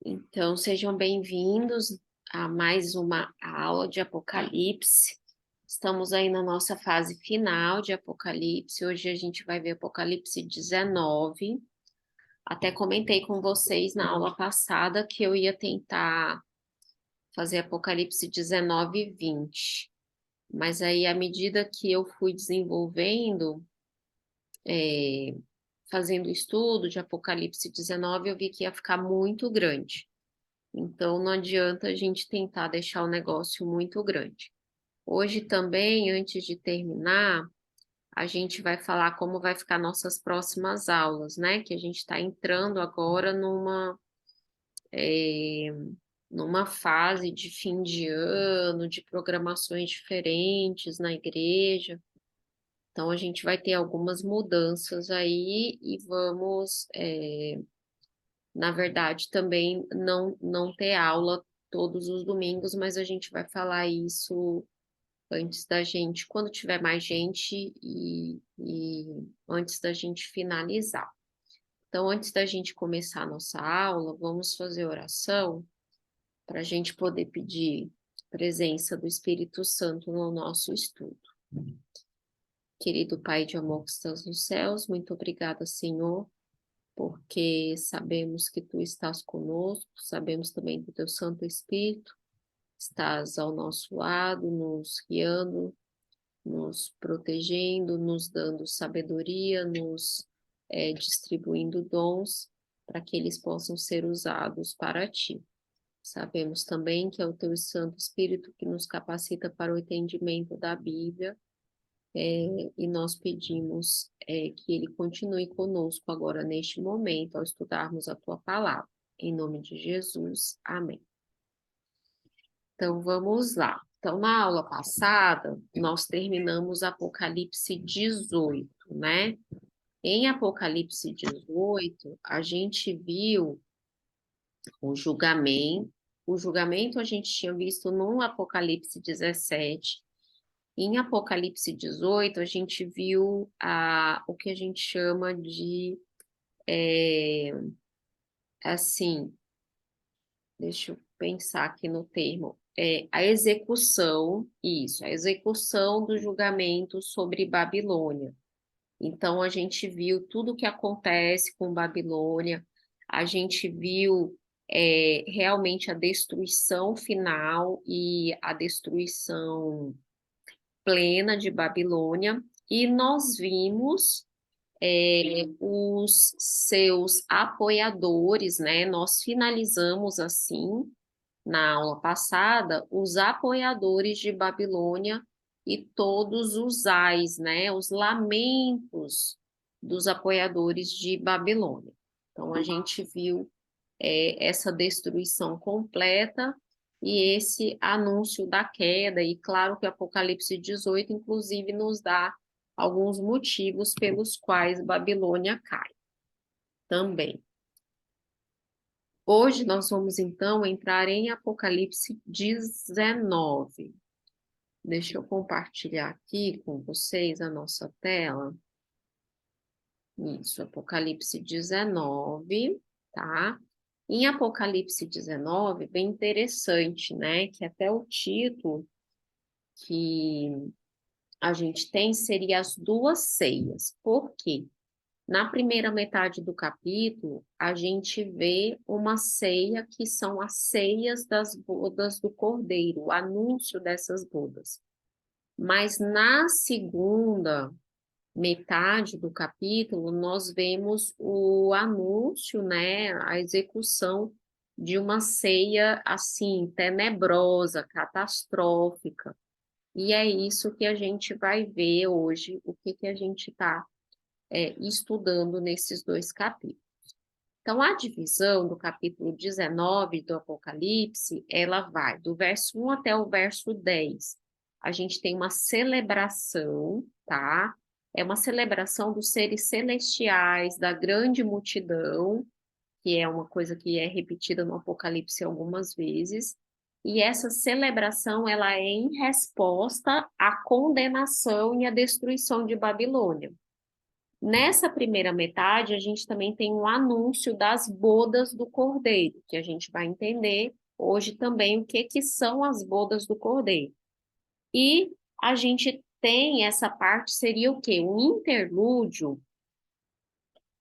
Então, sejam bem-vindos a mais uma aula de Apocalipse. Estamos aí na nossa fase final de Apocalipse. Hoje a gente vai ver Apocalipse 19. Até comentei com vocês na aula passada que eu ia tentar fazer Apocalipse 19 e 20. Mas aí, à medida que eu fui desenvolvendo, fazendo o estudo de Apocalipse 19, eu vi que ia ficar muito grande. Então, não adianta a gente tentar deixar o negócio muito grande. Hoje também, antes de terminar, a gente vai falar como vai ficar nossas próximas aulas, né? Que a gente está entrando agora numa fase de fim de ano, de programações diferentes na igreja. Então, a gente vai ter algumas mudanças aí e vamos, na verdade, também não ter aula todos os domingos, mas a gente vai falar isso antes da gente, quando tiver mais gente e antes da gente finalizar. Então, antes da gente começar a nossa aula, vamos fazer oração para a gente poder pedir presença do Espírito Santo no nosso estudo. Querido Pai de amor que estás nos céus, muito obrigada, Senhor, porque sabemos que Tu estás conosco, sabemos também que o Teu Santo Espírito estás ao nosso lado, nos guiando, nos protegendo, nos dando sabedoria, nos distribuindo dons para que eles possam ser usados para Ti. Sabemos também que é o Teu Santo Espírito que nos capacita para o entendimento da Bíblia, e nós pedimos que Ele continue conosco agora neste momento, ao estudarmos a Tua palavra. Em nome de Jesus, amém. Então, vamos lá. Então, na aula passada, nós terminamos Apocalipse 18, né? Em Apocalipse 18, a gente viu o julgamento. O julgamento a gente tinha visto no Apocalipse 17. Em Apocalipse 18, a gente viu o que a gente chama de, assim, deixa eu pensar aqui no termo, a execução, isso, a execução do julgamento sobre Babilônia. Então, a gente viu tudo o que acontece com Babilônia, a gente viu realmente a destruição final e a destruição plena de Babilônia, e nós vimos os seus apoiadores, né? Nós finalizamos assim, na aula passada, os apoiadores de Babilônia e todos os ais, né? Os lamentos dos apoiadores de Babilônia. Então, a gente viu essa destruição completa e esse anúncio da queda, e claro que o Apocalipse 18, inclusive, nos dá alguns motivos pelos quais Babilônia cai também. Hoje nós vamos então entrar em Apocalipse 19. Deixa eu compartilhar aqui com vocês a nossa tela. Isso, Apocalipse 19, tá? Em Apocalipse 19, bem interessante, né? Que até o título que a gente tem seria as duas ceias. Por quê? Na primeira metade do capítulo, a gente vê uma ceia que são as ceias das bodas do Cordeiro, o anúncio dessas bodas. Mas na segunda metade do capítulo, nós vemos o anúncio, né, a execução de uma ceia assim, tenebrosa, catastrófica. E é isso que a gente vai ver hoje, o que a gente está estudando nesses dois capítulos. Então, a divisão do capítulo 19 do Apocalipse, ela vai do verso 1 até o verso 10. A gente tem uma celebração, tá? É uma celebração dos seres celestiais, da grande multidão, que é uma coisa que é repetida no Apocalipse algumas vezes. E essa celebração, ela é em resposta à condenação e à destruição de Babilônia. Nessa primeira metade, a gente também tem um anúncio das bodas do Cordeiro, que a gente vai entender hoje também o que são as bodas do Cordeiro. E a gente tem essa parte, seria o quê? Um interlúdio,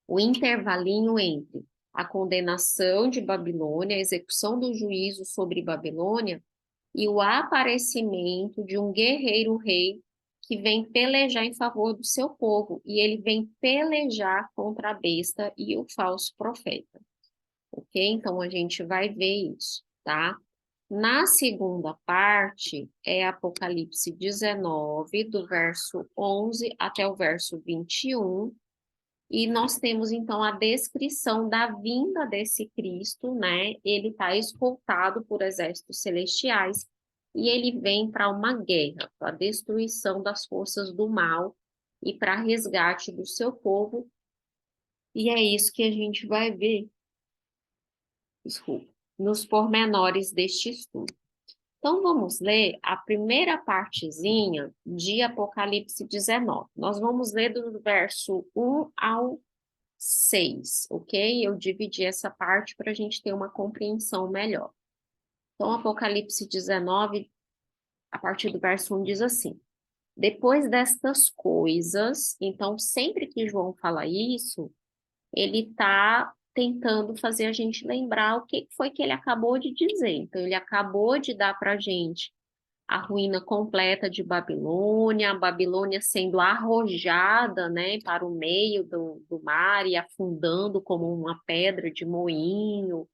o intervalinho entre a condenação de Babilônia, a execução do juízo sobre Babilônia e o aparecimento de um guerreiro rei que vem pelejar em favor do seu povo, e ele vem pelejar contra a besta e o falso profeta, ok? Então, a gente vai ver isso, tá? Na segunda parte, é Apocalipse 19, do verso 11 até o verso 21, e nós temos, então, a descrição da vinda desse Cristo, né? Ele está escoltado por exércitos celestiais e ele vem para uma guerra, para a destruição das forças do mal e para resgate do seu povo. E é isso que a gente vai ver, desculpa, nos pormenores deste estudo. Então, vamos ler a primeira partezinha de Apocalipse 19. Nós vamos ler do verso 1 ao 6, ok? Eu dividi essa parte para a gente ter uma compreensão melhor. Então, Apocalipse 19, a partir do verso 1, diz assim: Depois destas coisas, então, sempre que João fala isso, ele está tentando fazer a gente lembrar o que foi que ele acabou de dizer. Então, ele acabou de dar para a gente a ruína completa de Babilônia, a Babilônia sendo arrojada, né, para o meio do mar e afundando como uma pedra de moinho,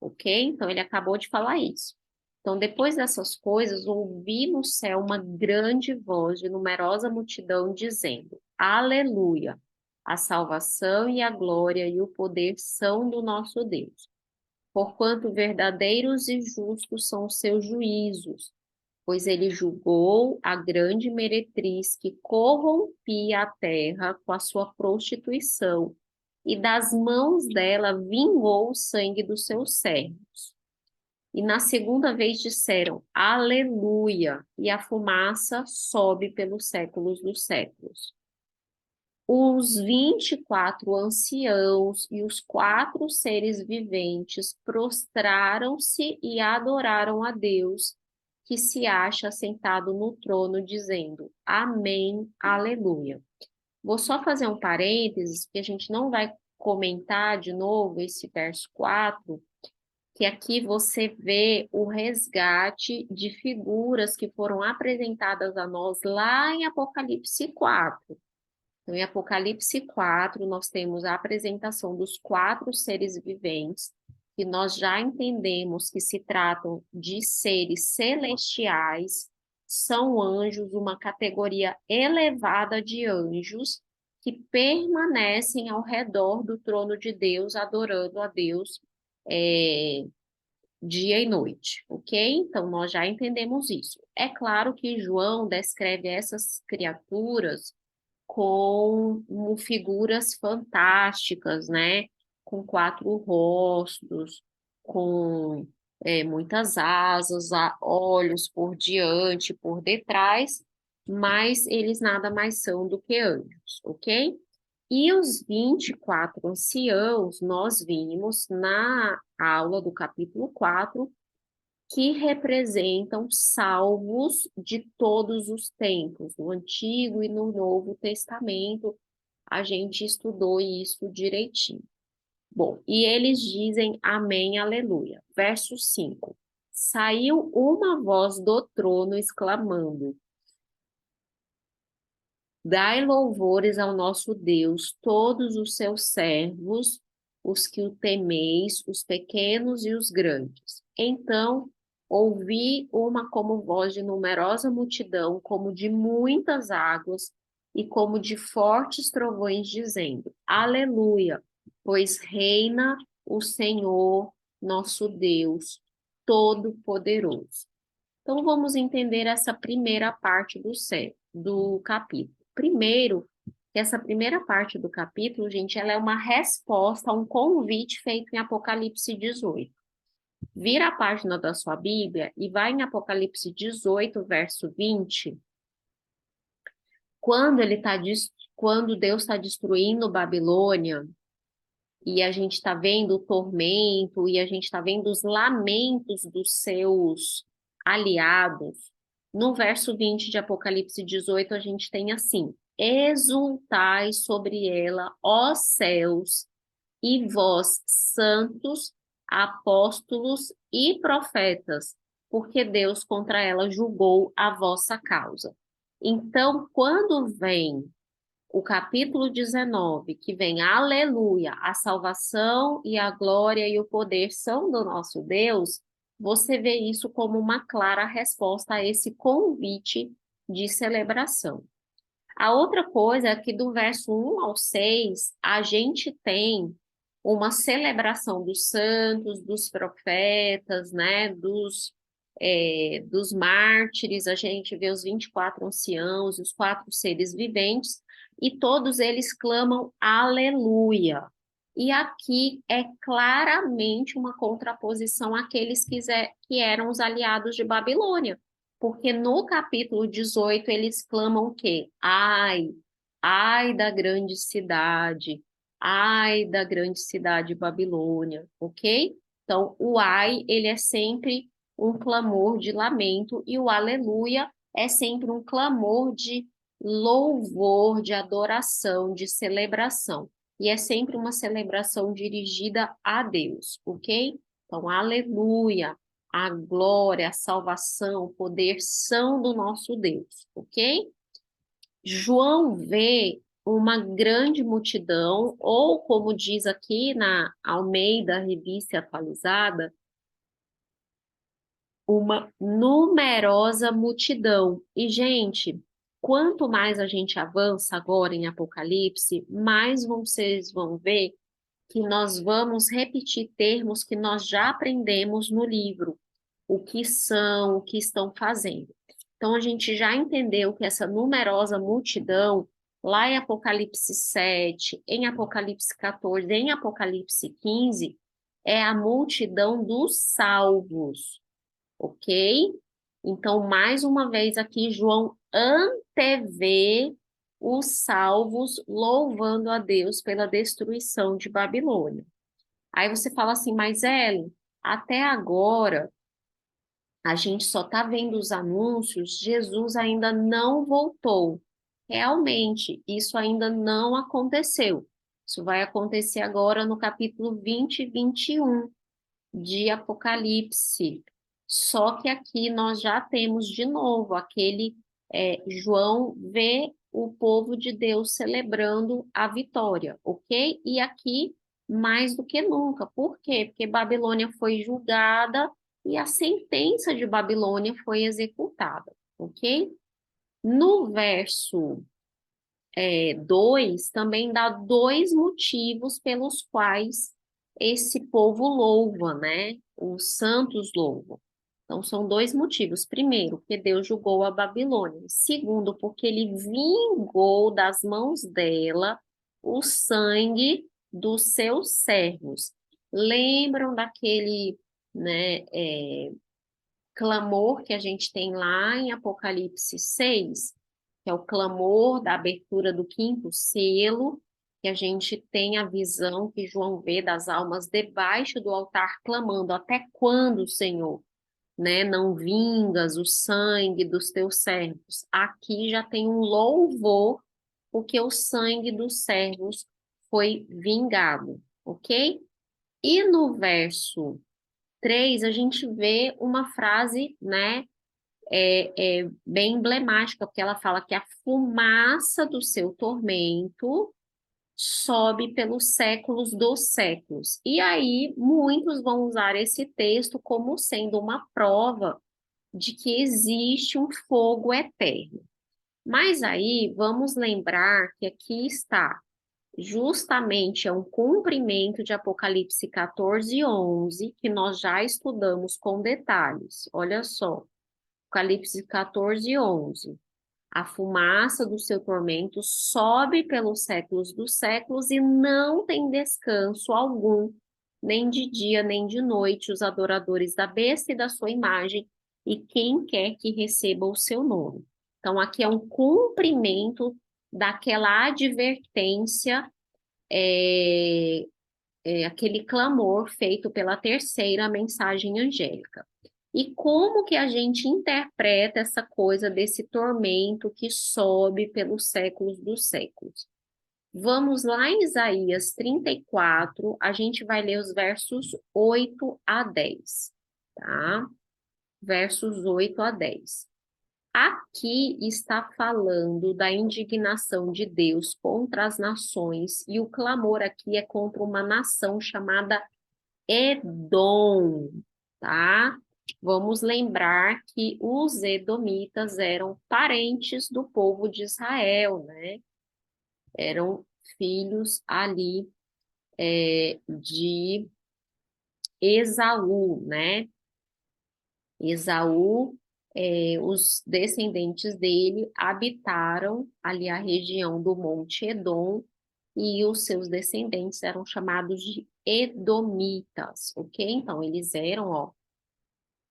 ok? Então, ele acabou de falar isso. Então, depois dessas coisas, ouvi no céu uma grande voz de numerosa multidão dizendo: Aleluia! A salvação e a glória e o poder são do nosso Deus. Porquanto verdadeiros e justos são os seus juízos, pois ele julgou a grande meretriz que corrompia a terra com a sua prostituição, e das mãos dela vingou o sangue dos seus servos. E na segunda vez disseram, Aleluia, e a fumaça sobe pelos séculos dos séculos. Os 24 anciãos e os 4 seres viventes prostraram-se e adoraram a Deus, que se acha sentado no trono, dizendo, Amém, Aleluia. Vou só fazer um parênteses, porque a gente não vai comentar de novo esse verso 4, que aqui você vê o resgate de figuras que foram apresentadas a nós lá em Apocalipse 4. Então, em Apocalipse 4, nós temos a apresentação dos 4 seres viventes, que nós já entendemos que se tratam de seres celestiais, são anjos, uma categoria elevada de anjos, que permanecem ao redor do trono de Deus, adorando a Deus dia e noite, ok? Então, nós já entendemos isso. É claro que João descreve essas criaturas com figuras fantásticas, né? Com 4 rostos, com muitas asas, olhos por diante, por detrás, mas eles nada mais são do que anjos, ok? E os 24 anciãos, nós vimos na aula do capítulo 4, que representam salvos de todos os tempos, no Antigo e no Novo Testamento. A gente estudou isso direitinho. Bom, e eles dizem amém, aleluia. Verso 5. Saiu uma voz do trono exclamando: Dai louvores ao nosso Deus, todos os seus servos, os que o temeis, os pequenos e os grandes. Então ouvi uma como voz de numerosa multidão, como de muitas águas, e como de fortes trovões, dizendo: Aleluia, pois reina o Senhor, nosso Deus, Todo-Poderoso. Então vamos entender essa primeira parte do capítulo. Primeiro, essa primeira parte do capítulo, gente, ela é uma resposta a um convite feito em Apocalipse 18. Vira a página da sua Bíblia e vai em Apocalipse 18, verso 20, quando ele está quando Deus está destruindo Babilônia, e a gente está vendo o tormento, e a gente está vendo os lamentos dos seus aliados, no verso 20 de Apocalipse 18, a gente tem assim: exultai sobre ela, ó céus, e vós, santos, apóstolos e profetas, porque Deus contra ela julgou a vossa causa. Então, quando vem o capítulo 19, que vem aleluia, a salvação e a glória e o poder são do nosso Deus, você vê isso como uma clara resposta a esse convite de celebração. A outra coisa é que do verso 1 ao 6, a gente tem uma celebração dos santos, dos profetas, né, dos mártires, a gente vê os 24 anciãos, os 4 seres viventes, e todos eles clamam aleluia. E aqui é claramente uma contraposição àqueles que eram os aliados de Babilônia, porque no capítulo 18 eles clamam o quê? Ai, ai da grande cidade Babilônia, ok? Então, o ai, ele é sempre um clamor de lamento, e o aleluia é sempre um clamor de louvor, de adoração, de celebração. E é sempre uma celebração dirigida a Deus, ok? Então, aleluia, a glória, a salvação, o poder são do nosso Deus, ok? João vê uma grande multidão, ou como diz aqui na Almeida Revista Atualizada, uma numerosa multidão. E, gente, quanto mais a gente avança agora em Apocalipse, mais vocês vão ver que nós vamos repetir termos que nós já aprendemos no livro, o que são, o que estão fazendo. Então, a gente já entendeu que essa numerosa multidão, lá em Apocalipse 7, em Apocalipse 14, em Apocalipse 15, é a multidão dos salvos, ok? Então, mais uma vez aqui, João antevê os salvos louvando a Deus pela destruição de Babilônia. Aí você fala assim, mas Ellen, até agora a gente só está vendo os anúncios, Jesus ainda não voltou. Realmente, isso ainda não aconteceu. Isso vai acontecer agora no capítulo 20 e 21 de Apocalipse. Só que aqui nós já temos de novo João vê o povo de Deus celebrando a vitória, ok? E aqui mais do que nunca. Por quê? Porque Babilônia foi julgada e a sentença de Babilônia foi executada, ok? No verso 2, também dá 2 motivos pelos quais esse povo louva, né? Os santos louvam. Então, são 2 motivos. Primeiro, porque Deus julgou a Babilônia. Segundo, porque ele vingou das mãos dela o sangue dos seus servos. Lembram daquele, né, clamor que a gente tem lá em Apocalipse 6, que é o clamor da abertura do 5º selo, que a gente tem a visão que João vê das almas debaixo do altar clamando: até quando, Senhor, né, não vingas o sangue dos teus servos? Aqui já tem um louvor, porque o sangue dos servos foi vingado, ok? E no verso 3, a gente vê uma frase, né, bem emblemática, porque ela fala que a fumaça do seu tormento sobe pelos séculos dos séculos. E aí, muitos vão usar esse texto como sendo uma prova de que existe um fogo eterno. Mas aí, vamos lembrar que aqui está justamente um cumprimento de Apocalipse 14, 11, que nós já estudamos com detalhes. Olha só. Apocalipse 14, 11. A fumaça do seu tormento sobe pelos séculos dos séculos e não tem descanso algum, nem de dia nem de noite, os adoradores da besta e da sua imagem, e quem quer que receba o seu nome. Então, aqui é um cumprimento daquela advertência, aquele clamor feito pela terceira mensagem angélica. E como que a gente interpreta essa coisa desse tormento que sobe pelos séculos dos séculos? Vamos lá em Isaías 34, a gente vai ler os versos 8 a 10, tá? Versos 8 a 10. Aqui está falando da indignação de Deus contra as nações, e o clamor aqui é contra uma nação chamada Edom, tá? Vamos lembrar que os edomitas eram parentes do povo de Israel, né? Eram filhos ali de Esaú, né? Esaú, os descendentes dele habitaram ali a região do Monte Edom e os seus descendentes eram chamados de Edomitas, ok? Então, eles eram, ó,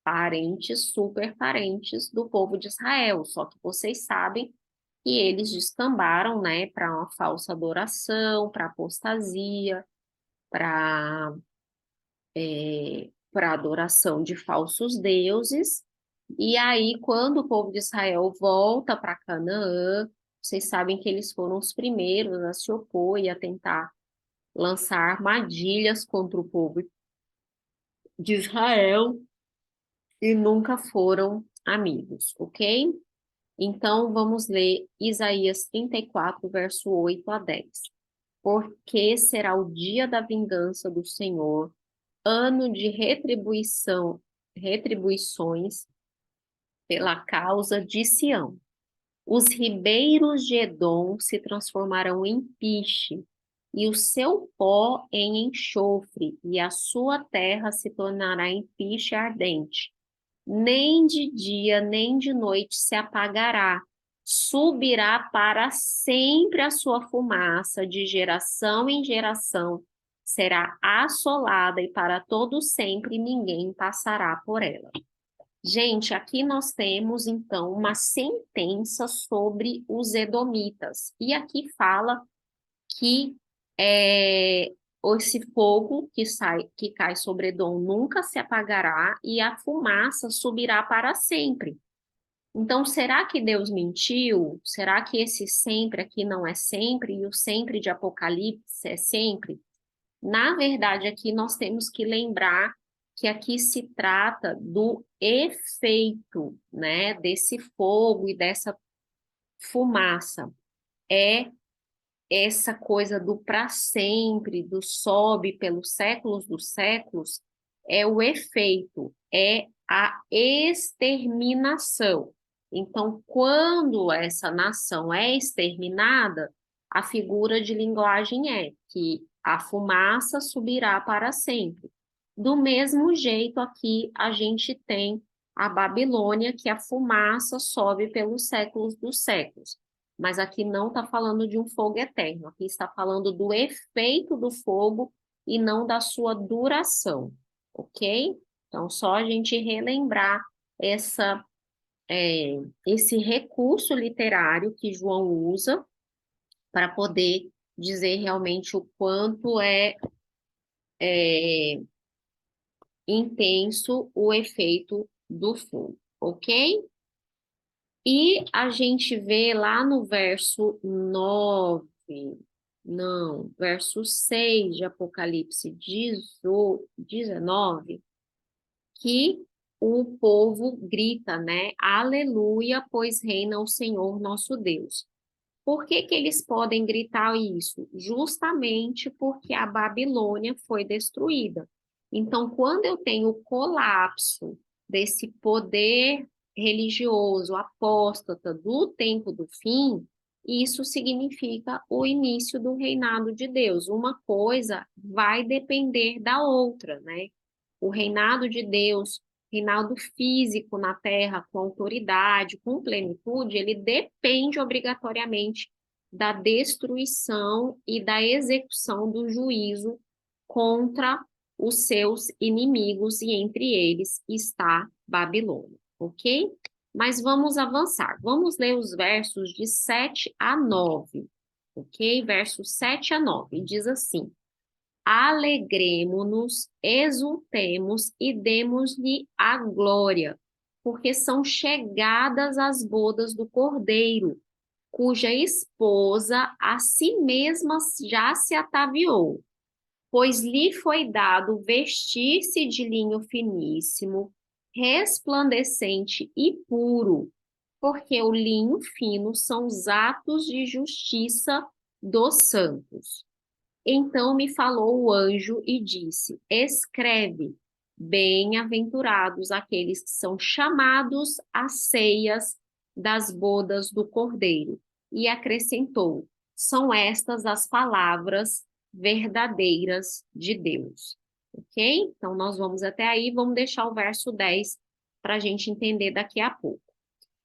parentes, super parentes do povo de Israel, só que vocês sabem que eles descambaram, né, para uma falsa adoração, para apostasia, para para adoração de falsos deuses. E aí, quando o povo de Israel volta para Canaã, vocês sabem que eles foram os primeiros a se opor e a tentar lançar armadilhas contra o povo de Israel e nunca foram amigos, ok? Então, vamos ler Isaías 34, verso 8 a 10. Porque será o dia da vingança do Senhor, ano de retribuições pela causa de Sião. Os ribeiros de Edom se transformarão em piche, e o seu pó em enxofre, e a sua terra se tornará em piche ardente. Nem de dia nem de noite se apagará, subirá para sempre a sua fumaça, de geração em geração, será assolada e para todo sempre ninguém passará por ela. Gente, aqui nós temos então uma sentença sobre os edomitas. E aqui fala que esse fogo que cai sobre Edom nunca se apagará e a fumaça subirá para sempre. Então, será que Deus mentiu? Será que esse sempre aqui não é sempre e o sempre de Apocalipse é sempre? Na verdade, aqui nós temos que lembrar que aqui se trata do efeito, né, desse fogo e dessa fumaça. É essa coisa do para sempre, do sobe pelos séculos dos séculos, é o efeito, é a exterminação. Então, quando essa nação é exterminada, a figura de linguagem é que a fumaça subirá para sempre. Do mesmo jeito, aqui a gente tem a Babilônia, que a fumaça sobe pelos séculos dos séculos. Mas aqui não está falando de um fogo eterno, aqui está falando do efeito do fogo e não da sua duração, ok? Então, só a gente relembrar esse recurso literário que João usa para poder dizer realmente o quanto é intenso o efeito do fogo, ok? E a gente vê lá no verso 9, não, verso 6 de Apocalipse 19, que o povo grita, né? Aleluia, pois reina o Senhor nosso Deus. Por que que eles podem gritar isso? Justamente porque a Babilônia foi destruída. Então, quando eu tenho o colapso desse poder religioso apóstata do tempo do fim, isso significa o início do reinado de Deus. Uma coisa vai depender da outra, né? O reinado de Deus, reinado físico na terra, com autoridade, com plenitude, ele depende obrigatoriamente da destruição e da execução do juízo contra os seus inimigos, e entre eles está Babilônia, ok? Mas vamos avançar. Vamos ler os versos de 7 a 9, ok? Versos 7 a 9. Diz assim: Alegremo-nos, exultemos e demos-lhe a glória, porque são chegadas as bodas do Cordeiro, cuja esposa a si mesma já se ataviou, pois lhe foi dado vestir-se de linho finíssimo, resplandecente e puro, porque o linho fino são os atos de justiça dos santos. Então me falou o anjo e disse: Escreve, bem-aventurados aqueles que são chamados às ceias das bodas do Cordeiro. E acrescentou: São estas as palavras verdadeiras de Deus. Ok? Então nós vamos até aí, vamos deixar o verso 10 para a gente entender daqui a pouco.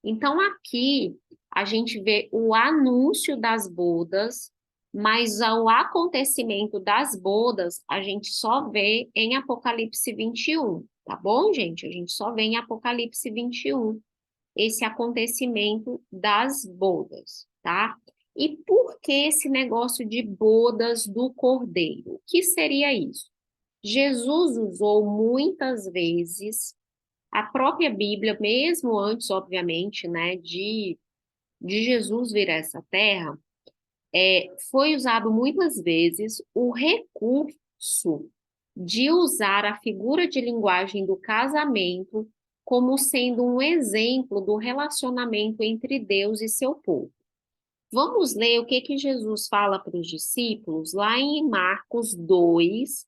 Então, aqui a gente vê o anúncio das bodas, mas o acontecimento das bodas a gente só vê em Apocalipse 21, tá bom, gente? A gente só vê em Apocalipse 21 esse acontecimento das bodas, tá? E por que esse negócio de bodas do Cordeiro? O que seria isso? Jesus usou muitas vezes a própria Bíblia, mesmo antes, obviamente, né, de Jesus vir a essa terra, foi usado muitas vezes o recurso de usar a figura de linguagem do casamento como sendo um exemplo do relacionamento entre Deus e seu povo. Vamos ler o que que Jesus fala para os discípulos lá em Marcos 2,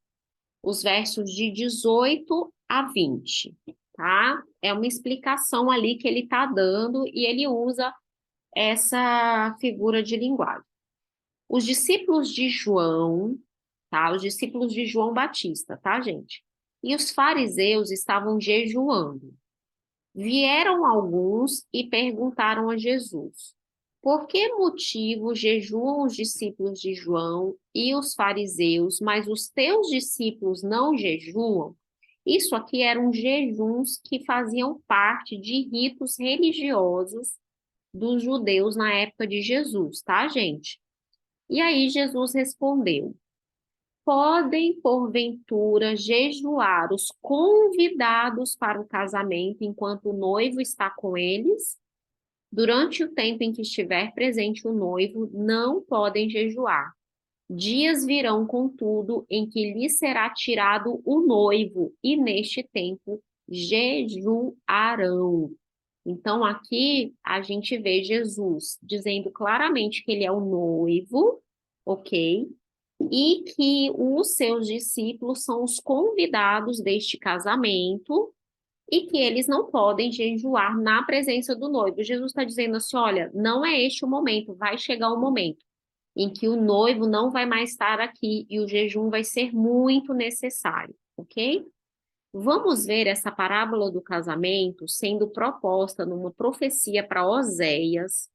os versos de 18 a 20, tá? É uma explicação ali que ele está dando e ele usa essa figura de linguagem. Os discípulos de João, tá? Os discípulos de João Batista, tá, gente? E os fariseus estavam jejuando. Vieram alguns e perguntaram a Jesus: Por que motivo jejuam os discípulos de João e os fariseus, mas os teus discípulos não jejuam? Isso aqui eram jejuns que faziam parte de ritos religiosos dos judeus na época de Jesus, tá, gente? E aí Jesus respondeu: Podem, porventura, jejuar os convidados para o casamento enquanto o noivo está com eles? Durante o tempo em que estiver presente o noivo, não podem jejuar. Dias virão, contudo, em que lhe será tirado o noivo, e neste tempo jejuarão. Então, aqui a gente vê Jesus dizendo claramente que ele é o noivo, ok? E que os seus discípulos são os convidados deste casamento e que eles não podem jejuar na presença do noivo. Jesus está dizendo assim: olha, não é este o momento, vai chegar o momento em que o noivo não vai mais estar aqui e o jejum vai ser muito necessário, ok? Vamos ver essa parábola do casamento sendo proposta numa profecia para Oséias,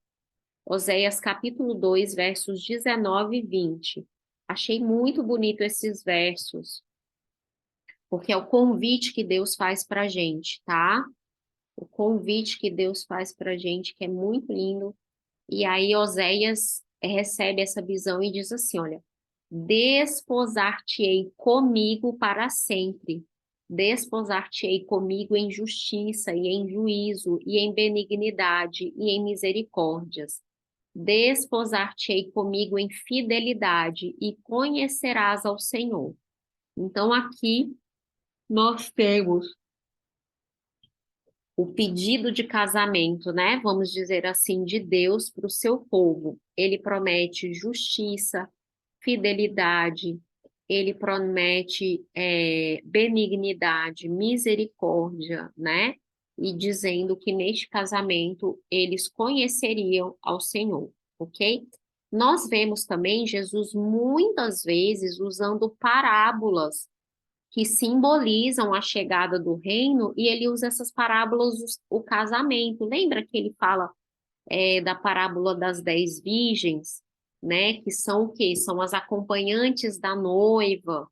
Oséias capítulo 2, versos 19 e 20. Achei muito bonito esses versos, porque é o convite que Deus faz para a gente, tá? O convite que Deus faz para a gente, que é muito lindo. E aí Oséias recebe essa visão e diz assim, olha, desposar-te-ei comigo para sempre, desposar-te-ei comigo em justiça e em juízo e em benignidade e em misericórdias, desposar-te-ei comigo em fidelidade e conhecerás ao Senhor. Então aqui nós temos o pedido de casamento, né? Vamos dizer assim, de Deus para o seu povo. Ele promete justiça, fidelidade, ele promete benignidade, misericórdia, né? E dizendo que neste casamento eles conheceriam ao Senhor, ok? Nós vemos também Jesus muitas vezes usando parábolas que simbolizam a chegada do reino, e ele usa essas parábolas, o casamento. Lembra que ele fala da parábola das 10 virgens, né? Que são o quê? São as acompanhantes da noiva.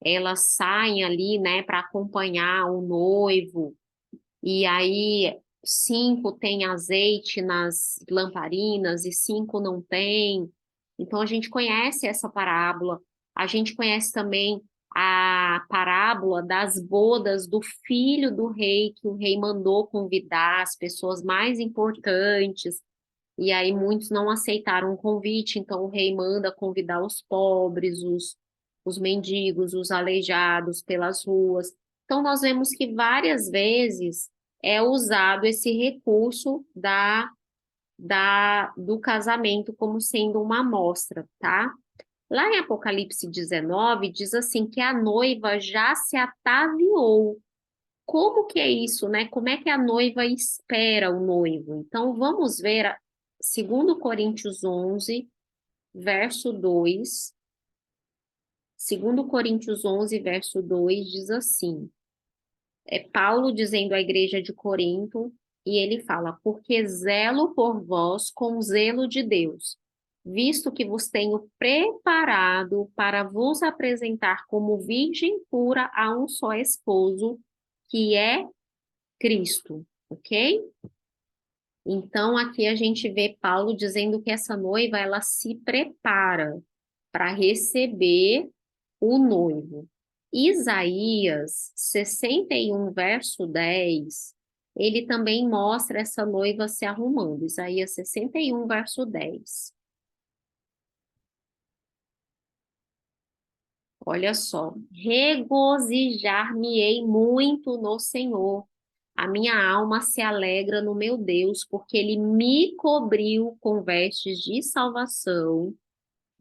Elas saem ali, né, para acompanhar o noivo. E aí 5 tem azeite nas lamparinas e 5 não tem. Então, a gente conhece essa parábola. A gente conhece também a parábola das bodas do filho do rei, que o rei mandou convidar as pessoas mais importantes. E aí muitos não aceitaram o convite, então o rei manda convidar os pobres, os mendigos, os aleijados pelas ruas. Então nós vemos que várias vezes é usado esse recurso do casamento como sendo uma amostra, tá? Lá em Apocalipse 19, diz assim que a noiva já se ataviou. Como que é isso, né? Como é que a noiva espera o noivo? Então, vamos ver 2 Coríntios 11, verso 2. 2 Coríntios 11, verso 2 diz assim: é Paulo dizendo à igreja de Corinto, e ele fala: porque zelo por vós com zelo de Deus, visto que vos tenho preparado para vos apresentar como virgem pura a um só esposo, que é Cristo, ok? Então, aqui a gente vê Paulo dizendo que essa noiva, ela se prepara para receber o noivo. Isaías 61, verso 10, ele também mostra essa noiva se arrumando. Isaías 61, verso 10. Olha só. Regozijar-me-ei muito no Senhor. A minha alma se alegra no meu Deus, porque ele me cobriu com vestes de salvação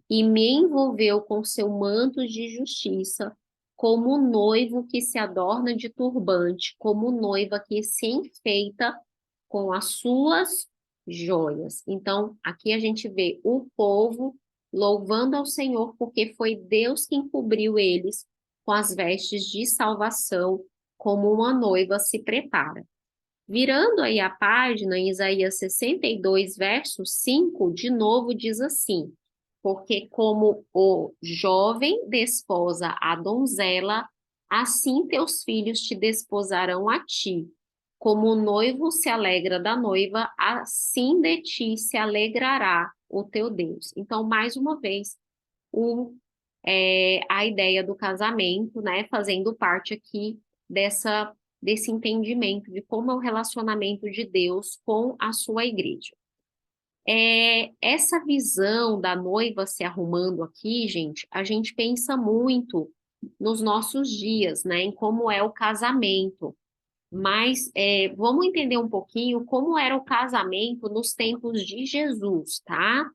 e me envolveu com seu manto de justiça, como noivo que se adorna de turbante, como noiva que se enfeita com as suas joias. Então, aqui a gente vê o povo louvando ao Senhor, porque foi Deus quem cobriu eles com as vestes de salvação, como uma noiva se prepara. Virando aí a página, em Isaías 62, verso 5, de novo diz assim: porque como o jovem desposa a donzela, assim teus filhos te desposarão a ti. Como o noivo se alegra da noiva, assim de ti se alegrará o teu Deus. Então, mais uma vez, a ideia do casamento, né, fazendo parte aqui desse entendimento de como é o relacionamento de Deus com a sua igreja. Essa visão da noiva se arrumando aqui, gente, a gente pensa muito nos nossos dias, né, em como é o casamento. Mas vamos entender um pouquinho como era o casamento nos tempos de Jesus, tá?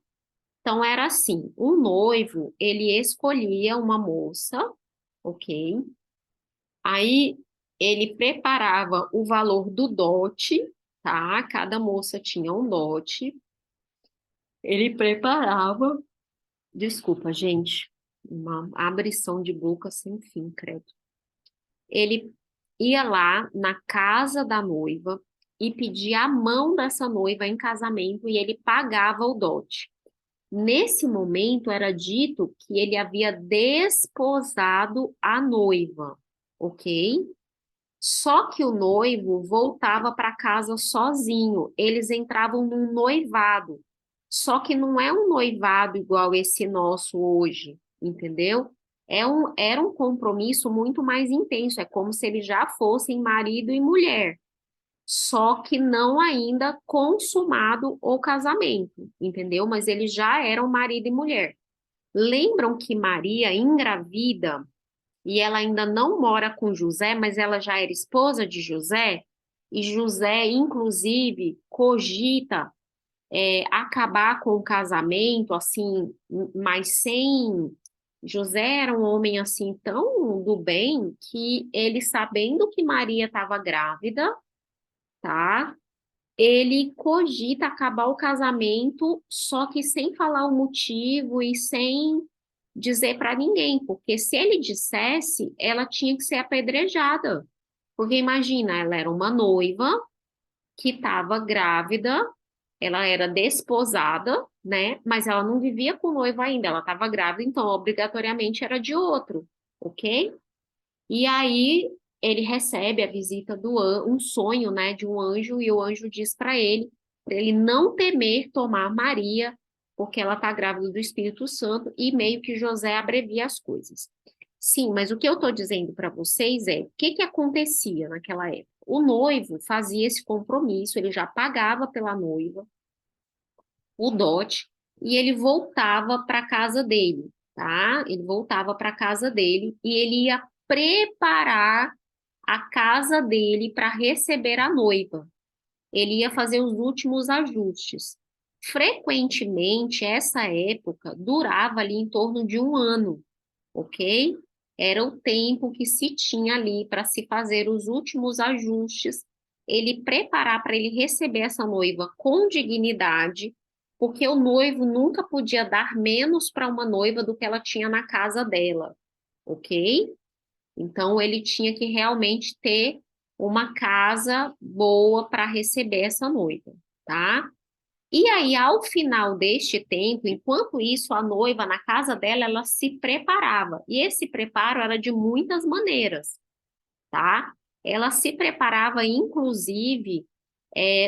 Então era assim, um noivo, ele escolhia uma moça, ok? Aí ele preparava o valor do dote, tá? Cada moça tinha um dote. Ele preparava, desculpa, gente, uma abrição de boca sem fim, credo. Ele ia lá na casa da noiva e pedia a mão dessa noiva em casamento e ele pagava o dote. Nesse momento era dito que ele havia desposado a noiva, ok? Só que o noivo voltava para casa sozinho. Eles entravam num noivado. Só que não é um noivado igual esse nosso hoje, entendeu? Era um compromisso muito mais intenso. É como se eles já fossem marido e mulher. Só que não ainda consumado o casamento, entendeu? Mas eles já eram marido e mulher. Lembram que Maria engravida e ela ainda não mora com José, mas ela já era esposa de José, e José, inclusive, cogita acabar com o casamento, assim, mas sem. José era um homem assim tão do bem que ele, sabendo que Maria estava grávida, tá? Ele cogita acabar o casamento, só que sem falar o motivo e sem dizer para ninguém, porque se ele dissesse, ela tinha que ser apedrejada. Porque imagina, ela era uma noiva que estava grávida, ela era desposada, né? Mas ela não vivia com o noivo ainda, ela estava grávida, então obrigatoriamente era de outro, ok? E aí ele recebe a visita um sonho, né, de um anjo, e o anjo diz para ele não temer tomar Maria, porque ela está grávida do Espírito Santo, e meio que José abrevia as coisas. Sim, mas o que eu estou dizendo para vocês é o que que acontecia naquela época. O noivo fazia esse compromisso, ele já pagava pela noiva o dote e ele voltava para casa dele, tá? Ele voltava para casa dele e ele ia preparar a casa dele para receber a noiva. Ele ia fazer os últimos ajustes. Frequentemente, essa época durava ali em torno de um ano, ok? Era o tempo que se tinha ali para se fazer os últimos ajustes, ele preparar para ele receber essa noiva com dignidade, porque o noivo nunca podia dar menos para uma noiva do que ela tinha na casa dela, ok? Então ele tinha que realmente ter uma casa boa para receber essa noiva, tá? E aí, ao final deste tempo, enquanto isso, a noiva, na casa dela, ela se preparava. E esse preparo era de muitas maneiras, tá? Ela se preparava, inclusive,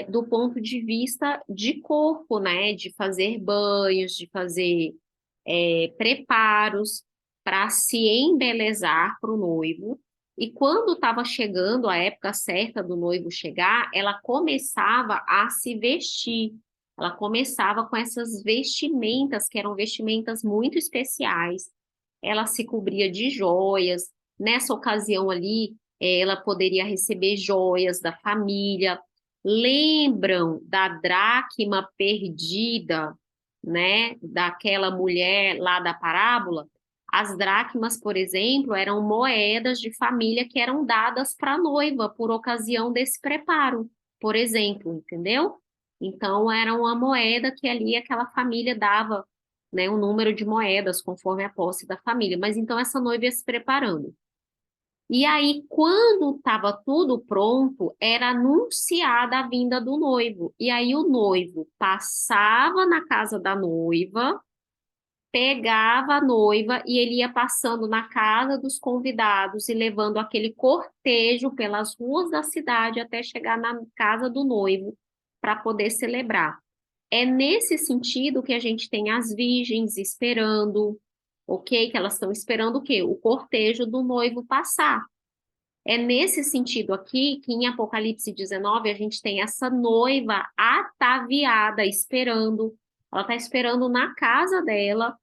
do ponto de vista de corpo, né? De fazer banhos, de fazer preparos para se embelezar para o noivo. E quando estava chegando a época certa do noivo chegar, ela começava a se vestir. Ela começava com essas vestimentas, que eram vestimentas muito especiais. Ela se cobria de joias. Nessa ocasião ali, ela poderia receber joias da família. Lembram da dracma perdida, né, daquela mulher lá da parábola? As dracmas, por exemplo, eram moedas de família que eram dadas para a noiva por ocasião desse preparo, por exemplo, entendeu? Então, era uma moeda que ali aquela família dava, né, um número de moedas conforme a posse da família. Mas então essa noiva ia se preparando. E aí, quando estava tudo pronto, era anunciada a vinda do noivo. E aí o noivo passava na casa da noiva, pegava a noiva e ele ia passando na casa dos convidados e levando aquele cortejo pelas ruas da cidade até chegar na casa do noivo para poder celebrar. É nesse sentido que a gente tem as virgens esperando, ok? Que elas estão esperando o quê? O cortejo do noivo passar. É nesse sentido aqui que em Apocalipse 19 a gente tem essa noiva ataviada esperando, ela está esperando na casa dela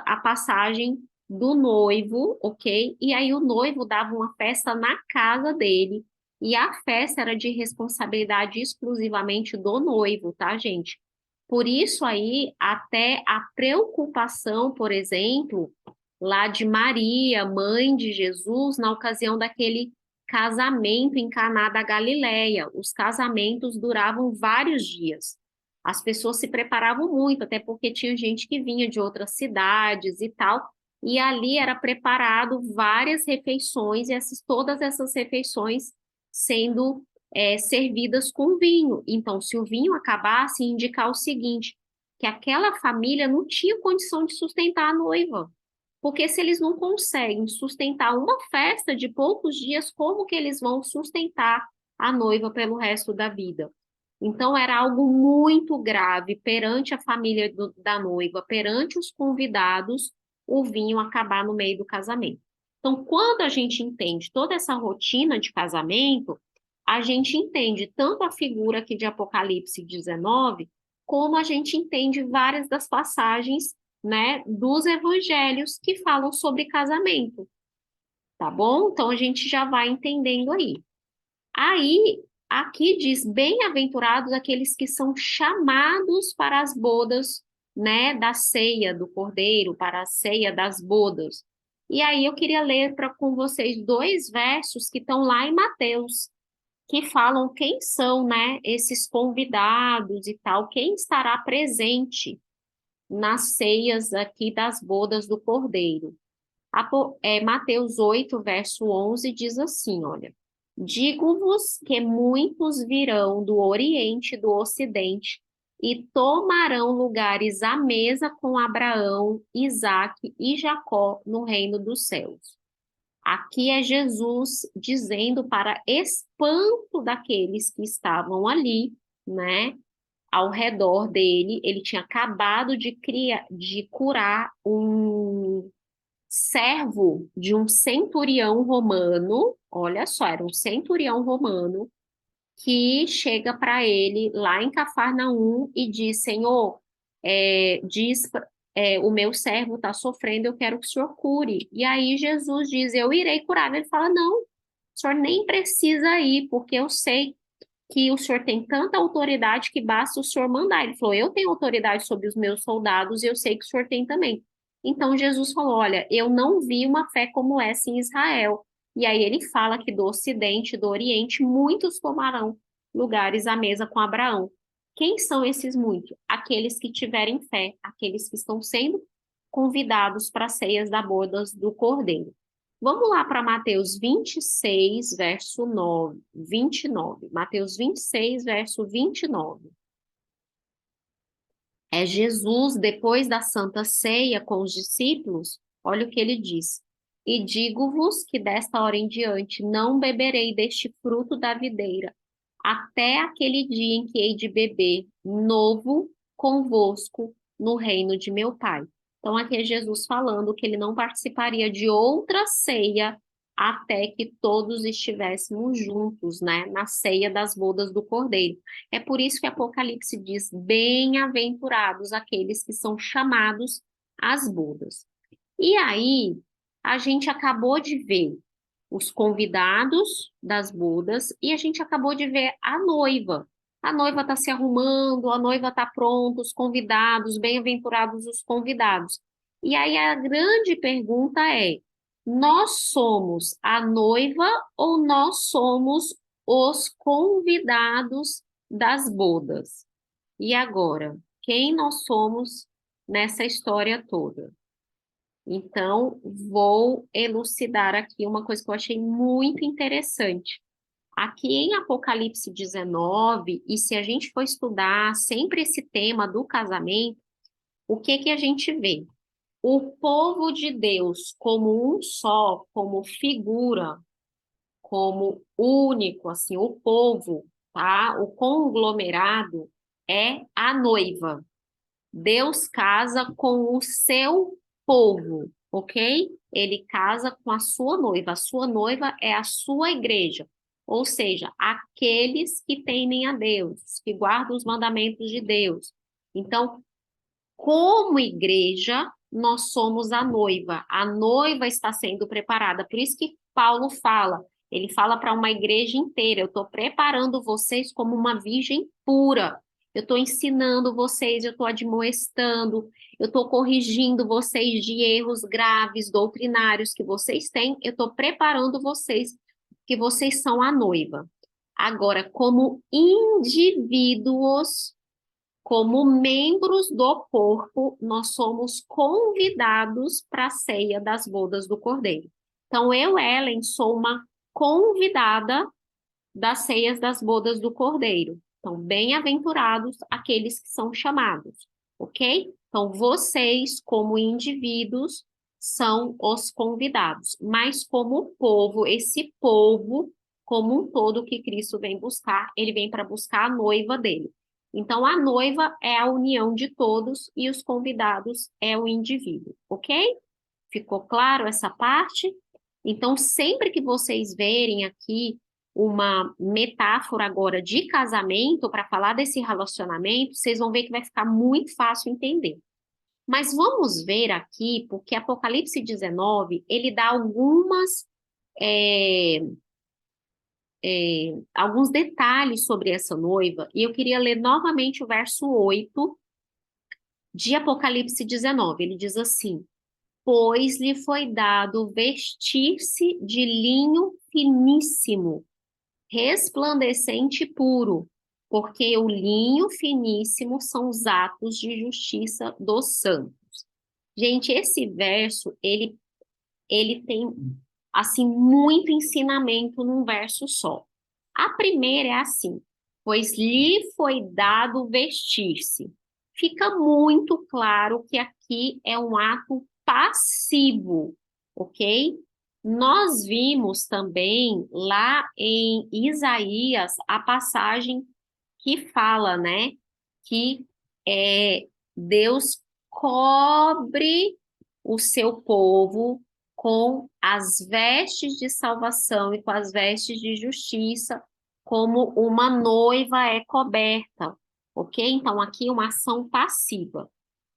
a passagem do noivo, ok? E aí o noivo dava uma festa na casa dele e a festa era de responsabilidade exclusivamente do noivo, tá, gente? Por isso aí até a preocupação, por exemplo, lá de Maria, mãe de Jesus, na ocasião daquele casamento em Caná da Galileia. Os casamentos duravam vários dias. As pessoas se preparavam muito, até porque tinha gente que vinha de outras cidades e tal, e ali era preparado várias refeições, e todas essas refeições sendo servidas com vinho. Então, se o vinho acabasse, indicar o seguinte, que aquela família não tinha condição de sustentar a noiva. Porque se eles não conseguem sustentar uma festa de poucos dias, como que eles vão sustentar a noiva pelo resto da vida? Então, era algo muito grave perante a família da noiva, perante os convidados, o vinho acabar no meio do casamento. Então, quando a gente entende toda essa rotina de casamento, a gente entende tanto a figura aqui de Apocalipse 19, como a gente entende várias das passagens, né, dos evangelhos que falam sobre casamento, tá bom? Então, a gente já vai entendendo aí. Aí, aqui diz: bem-aventurados aqueles que são chamados para as bodas, né, da ceia do Cordeiro, para a ceia das bodas. E aí eu queria ler com vocês dois versos que estão lá em Mateus, que falam quem são, né, esses convidados e tal, quem estará presente nas ceias aqui das bodas do Cordeiro. Mateus 8, verso 11, diz assim, olha: digo-vos que muitos virão do Oriente e do Ocidente e tomarão lugares à mesa com Abraão, Isaque e Jacó no reino dos céus. Aqui é Jesus dizendo para espanto daqueles que estavam ali, né, ao redor dele. Ele tinha acabado de curar um servo de um centurião romano. Olha só, era um centurião romano que chega para ele lá em Cafarnaum e diz: Senhor, o meu servo está sofrendo, eu quero que o senhor cure. E aí Jesus diz: eu irei curar. Ele fala: não, o senhor nem precisa ir, porque eu sei que o senhor tem tanta autoridade que basta o senhor mandar. Ele falou: eu tenho autoridade sobre os meus soldados e eu sei que o senhor tem também. Então Jesus falou: olha, eu não vi uma fé como essa em Israel. E aí ele fala que do Ocidente, do Oriente, muitos tomarão lugares à mesa com Abraão. Quem são esses muitos? Aqueles que tiverem fé, aqueles que estão sendo convidados para as ceias da bodas do Cordeiro. Vamos lá para Mateus 26, verso 9, 29. Mateus 26, verso 29. É Jesus, depois da Santa Ceia com os discípulos, olha o que ele diz. E digo-vos que desta hora em diante não beberei deste fruto da videira, até aquele dia em que hei de beber novo convosco no reino de meu Pai. Então, aqui é Jesus falando que ele não participaria de outra ceia até que todos estivéssemos juntos, né, na ceia das bodas do Cordeiro. É por isso que Apocalipse diz: bem-aventurados aqueles que são chamados às bodas. E aí, a gente acabou de ver os convidados das bodas e a gente acabou de ver a noiva. A noiva está se arrumando, a noiva está pronta, os convidados, bem-aventurados os convidados. E aí a grande pergunta é: nós somos a noiva ou nós somos os convidados das bodas? E agora, quem nós somos nessa história toda? Então, vou elucidar aqui uma coisa que eu achei muito interessante. Aqui em Apocalipse 19, e se a gente for estudar sempre esse tema do casamento, o que que a gente vê? O povo de Deus como um só, como figura, como único, assim, o povo, tá? O conglomerado é a noiva. Deus casa com o seu povo, ok? Ele casa com a sua noiva. A sua noiva é a sua igreja, ou seja, aqueles que temem a Deus, que guardam os mandamentos de Deus. Então, como igreja, nós somos a noiva. A noiva está sendo preparada. Por isso que Paulo fala, ele fala para uma igreja inteira: eu estou preparando vocês como uma virgem pura. Eu estou ensinando vocês, eu estou admoestando, eu estou corrigindo vocês de erros graves, doutrinários que vocês têm. Eu estou preparando vocês, que vocês são a noiva. Agora, como indivíduos, como membros do corpo, nós somos convidados para a ceia das bodas do Cordeiro. Então, eu, Ellen, sou uma convidada das ceias das bodas do Cordeiro. Então, bem-aventurados aqueles que são chamados, ok? Então, vocês, como indivíduos, são os convidados, mas como povo, esse povo, como um todo que Cristo vem buscar, ele vem para buscar a noiva dele. Então, a noiva é a união de todos e os convidados é o indivíduo, ok? Ficou claro essa parte? Então, sempre que vocês verem aqui uma metáfora agora de casamento para falar desse relacionamento, vocês vão ver que vai ficar muito fácil entender. Mas vamos ver aqui, porque Apocalipse 19, ele dá é, alguns detalhes sobre essa noiva, e eu queria ler novamente o verso 8 de Apocalipse 19. Ele diz assim: pois lhe foi dado vestir-se de linho finíssimo, resplandecente e puro, porque o linho finíssimo são os atos de justiça dos santos. Gente, esse verso, ele tem, assim, muito ensinamento num verso só. A primeira é assim: pois lhe foi dado vestir-se. Fica muito claro que aqui é um ato passivo, ok? Nós vimos também lá em Isaías a passagem que fala, né, que Deus cobre o seu povo com as vestes de salvação e com as vestes de justiça, como uma noiva é coberta, ok? Então, aqui uma ação passiva.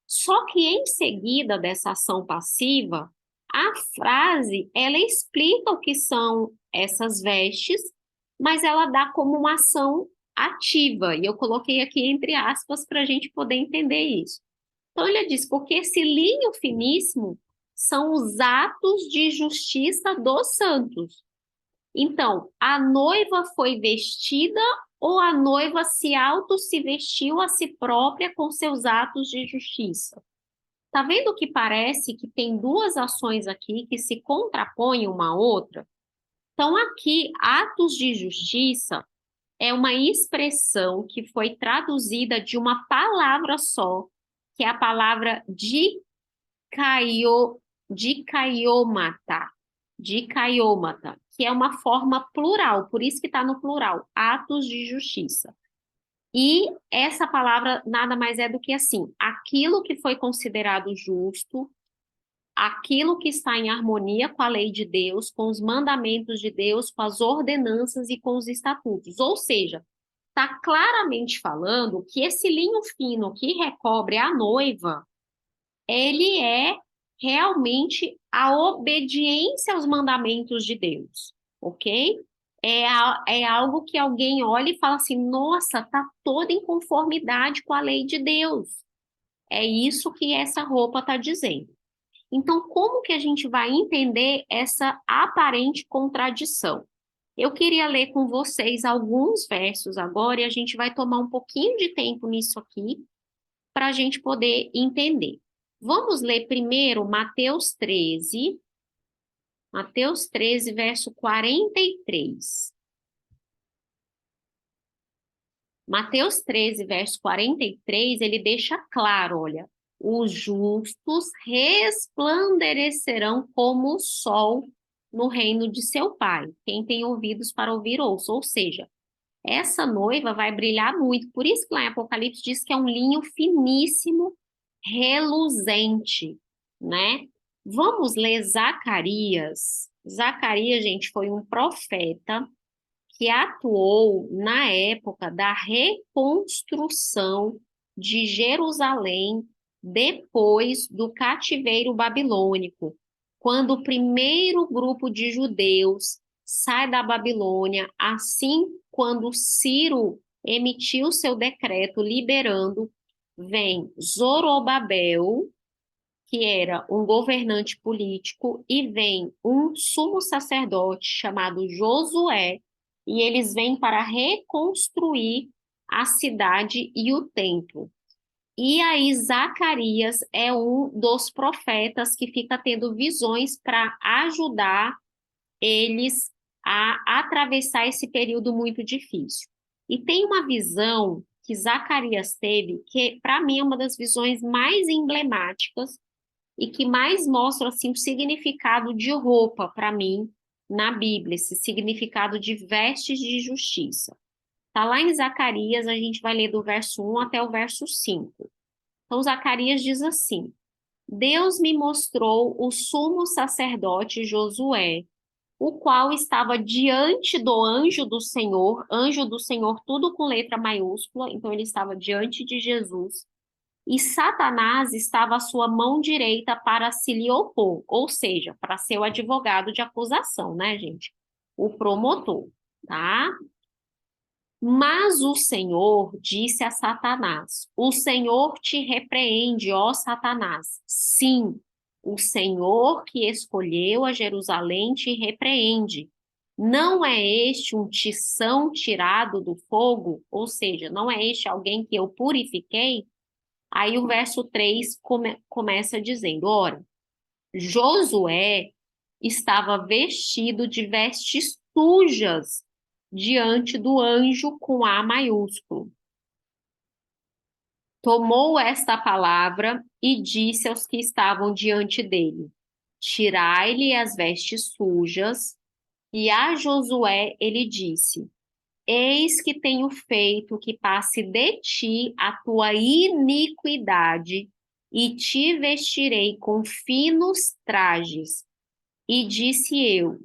Só que em seguida dessa ação passiva, a frase, ela explica o que são essas vestes, mas ela dá como uma ação ativa, e eu coloquei aqui entre aspas para a gente poder entender isso. Então ele diz, porque esse linho finíssimo são os atos de justiça dos santos. Então, a noiva foi vestida ou a noiva se vestiu a si própria com seus atos de justiça? Tá vendo que parece que tem duas ações aqui que se contrapõem uma à outra? Então, aqui, atos de justiça é uma expressão que foi traduzida de uma palavra só, que é a palavra dikaiomata, dikaiomata, que é uma forma plural, por isso que está no plural, atos de justiça. E essa palavra nada mais é do que assim, aquilo que foi considerado justo, aquilo que está em harmonia com a lei de Deus, com os mandamentos de Deus, com as ordenanças e com os estatutos. Ou seja, está claramente falando que esse linho fino que recobre a noiva, ele é realmente a obediência aos mandamentos de Deus, ok? É algo que alguém olha e fala assim, nossa, está toda em conformidade com a lei de Deus. É isso que essa roupa está dizendo. Então, como que a gente vai entender essa aparente contradição? Eu queria ler com vocês alguns versos agora e a gente vai tomar um pouquinho de tempo nisso aqui para a gente poder entender. Vamos ler primeiro Mateus 13, verso 43. Mateus 13, verso 43, ele deixa claro, olha, os justos resplandecerão como o sol no reino de seu Pai. Quem tem ouvidos para ouvir, ouça. Ou seja, essa noiva vai brilhar muito. Por isso que lá em Apocalipse diz que é um linho finíssimo, reluzente, né? Vamos ler Zacarias. Zacarias, gente, foi um profeta que atuou na época da reconstrução de Jerusalém depois do cativeiro babilônico, quando o primeiro grupo de judeus sai da Babilônia, assim quando Ciro emitiu seu decreto liberando, vem Zorobabel, que era um governante político, e vem um sumo sacerdote chamado Josué, e eles vêm para reconstruir a cidade e o templo. E aí Zacarias é um dos profetas que fica tendo visões para ajudar eles a atravessar esse período muito difícil. E tem uma visão que Zacarias teve, que para mim é uma das visões mais emblemáticas e que mais mostra assim o significado de roupa para mim na Bíblia, esse significado de vestes de justiça. Está lá em Zacarias, a gente vai ler do verso 1 até o verso 5. Então, Zacarias diz assim: Deus me mostrou o sumo sacerdote Josué, o qual estava diante do anjo do Senhor, tudo com letra maiúscula, então ele estava diante de Jesus, e Satanás estava à sua mão direita para se lhe opor, ou seja, para ser o advogado de acusação, né, gente? O promotor, tá? Mas o Senhor disse a Satanás: O Senhor te repreende, ó Satanás. Sim, o Senhor que escolheu a Jerusalém te repreende. Não é este um tição tirado do fogo? Ou seja, não é este alguém que eu purifiquei? Aí o verso 3 começa dizendo: Ora, Josué estava vestido de vestes sujas diante do anjo com A maiúsculo. Tomou esta palavra e disse aos que estavam diante dele: tirai-lhe as vestes sujas, e a Josué ele disse: Eis que tenho feito que passe de ti a tua iniquidade, e te vestirei com finos trajes. E disse eu: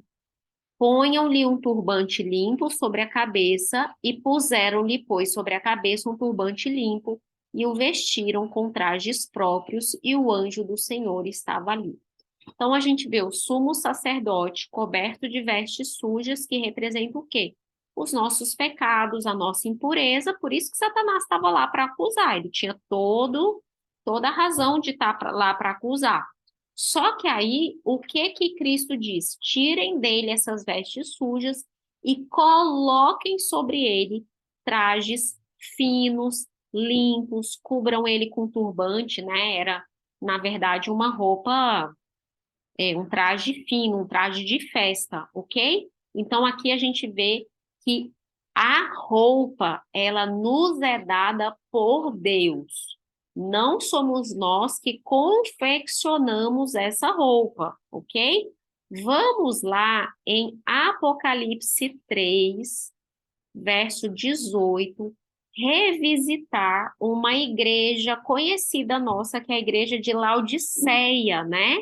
Ponham-lhe um turbante limpo sobre a cabeça, e puseram-lhe, pois, sobre a cabeça um turbante limpo, e o vestiram com trajes próprios, e o anjo do Senhor estava ali. Então, a gente vê o sumo sacerdote coberto de vestes sujas, que representam o quê? Os nossos pecados, a nossa impureza, por isso que Satanás estava lá para acusar, ele tinha toda a razão de estar lá para acusar. Só que aí, o que Cristo diz? Tirem dele essas vestes sujas e coloquem sobre ele trajes finos, limpos, cubram ele com turbante, né? Era, na verdade, uma roupa, um traje fino, um traje de festa, ok? Então, aqui a gente vê que a roupa, ela nos é dada por Deus. Não somos nós que confeccionamos essa roupa, ok? Vamos lá em Apocalipse 3, verso 18, revisitar uma igreja conhecida nossa, que é a igreja de Laodiceia, né?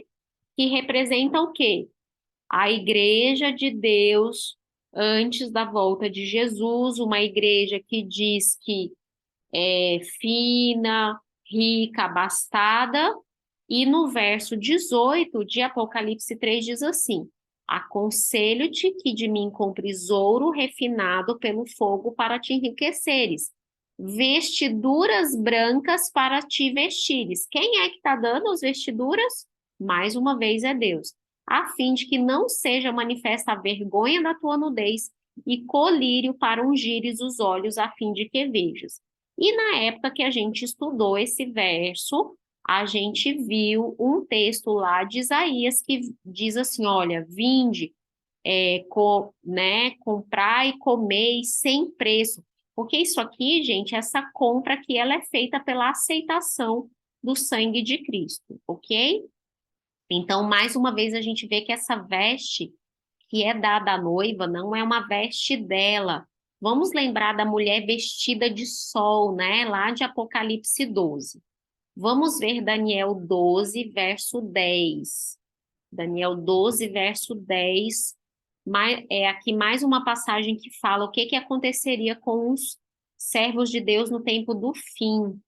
Que representa o quê? A igreja de Deus antes da volta de Jesus, uma igreja que diz que é fina, rica, abastada, e no verso 18 de Apocalipse 3 diz assim: Aconselho-te que de mim compres ouro refinado pelo fogo para te enriqueceres, vestiduras brancas para te vestires. Quem é que está dando as vestiduras? Mais uma vez é Deus. A fim de que não seja manifesta a vergonha da tua nudez, e colírio para ungires os olhos, a fim de que vejas. E na época que a gente estudou esse verso, a gente viu um texto lá de Isaías que diz assim: olha, vinde, né, comprar e comer sem preço. Porque isso aqui, gente, essa compra aqui, ela é feita pela aceitação do sangue de Cristo, ok? Então, mais uma vez, a gente vê que essa veste que é dada à noiva não é uma veste dela. Vamos lembrar da mulher vestida de sol, né? Lá de Apocalipse 12. Vamos ver Daniel 12, verso 10. Daniel 12, verso 10. É aqui mais uma passagem que fala o que aconteceria com os servos de Deus no tempo do fim.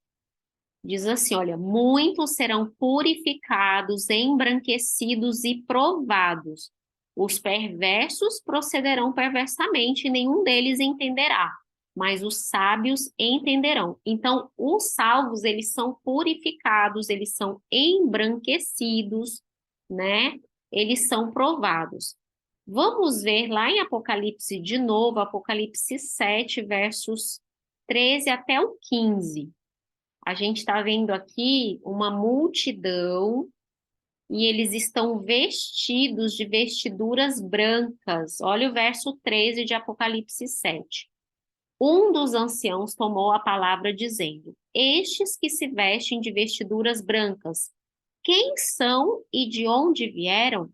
Diz assim, olha, muitos serão purificados, embranquecidos e provados. Os perversos procederão perversamente, e nenhum deles entenderá, mas os sábios entenderão. Então, os salvos, eles são purificados, eles são embranquecidos, né? Eles são provados. Vamos ver lá em Apocalipse de novo, Apocalipse 7, versos 13 até o 15. A gente está vendo aqui uma multidão e eles estão vestidos de vestiduras brancas. Olha o verso 13 de Apocalipse 7. Um dos anciãos tomou a palavra dizendo: Estes que se vestem de vestiduras brancas, quem são e de onde vieram?